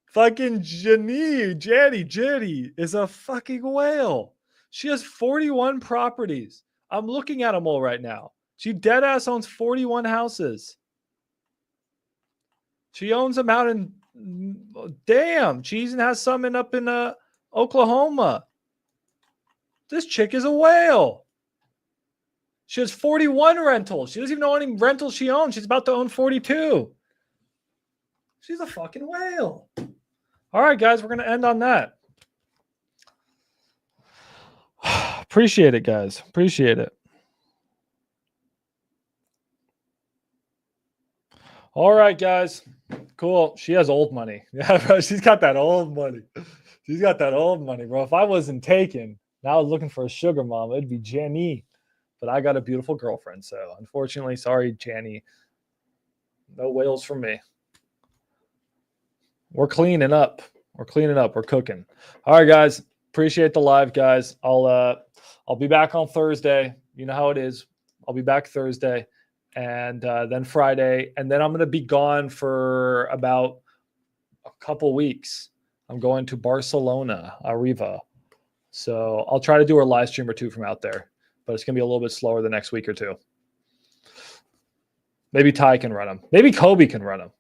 Fucking Jenny is a fucking whale. She has 41 properties. I'm looking at them all right now. She dead ass owns 41 houses. She owns them out in, damn, she even has some up in Oklahoma. This chick is a whale. She has 41 rentals. She doesn't even know any rentals she owns. She's about to own 42. She's a fucking whale. All right, guys, we're going to end on that. Appreciate it, guys. Appreciate it. All right, guys. Cool. She has old money. Yeah, bro. She's got that old money. She's got that old money, bro. If I wasn't taken, and I was looking for a sugar mama, it'd be Jenny. But I got a beautiful girlfriend. So, unfortunately, sorry, Jenny. No whales for me. We're cleaning up. We're cleaning up. We're cooking. All right, guys. Appreciate the live, guys. I'll be back on Thursday. You know how it is. I'll be back Thursday. And then Friday, and then I'm going to be gone for about a couple weeks. I'm going to Barcelona, Arriva. So I'll try to do a live stream or 2 from out there, but it's going to be a little bit slower the next week or 2. Maybe Ty can run them. Maybe Kobe can run them.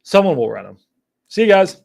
Someone will run them. See you guys.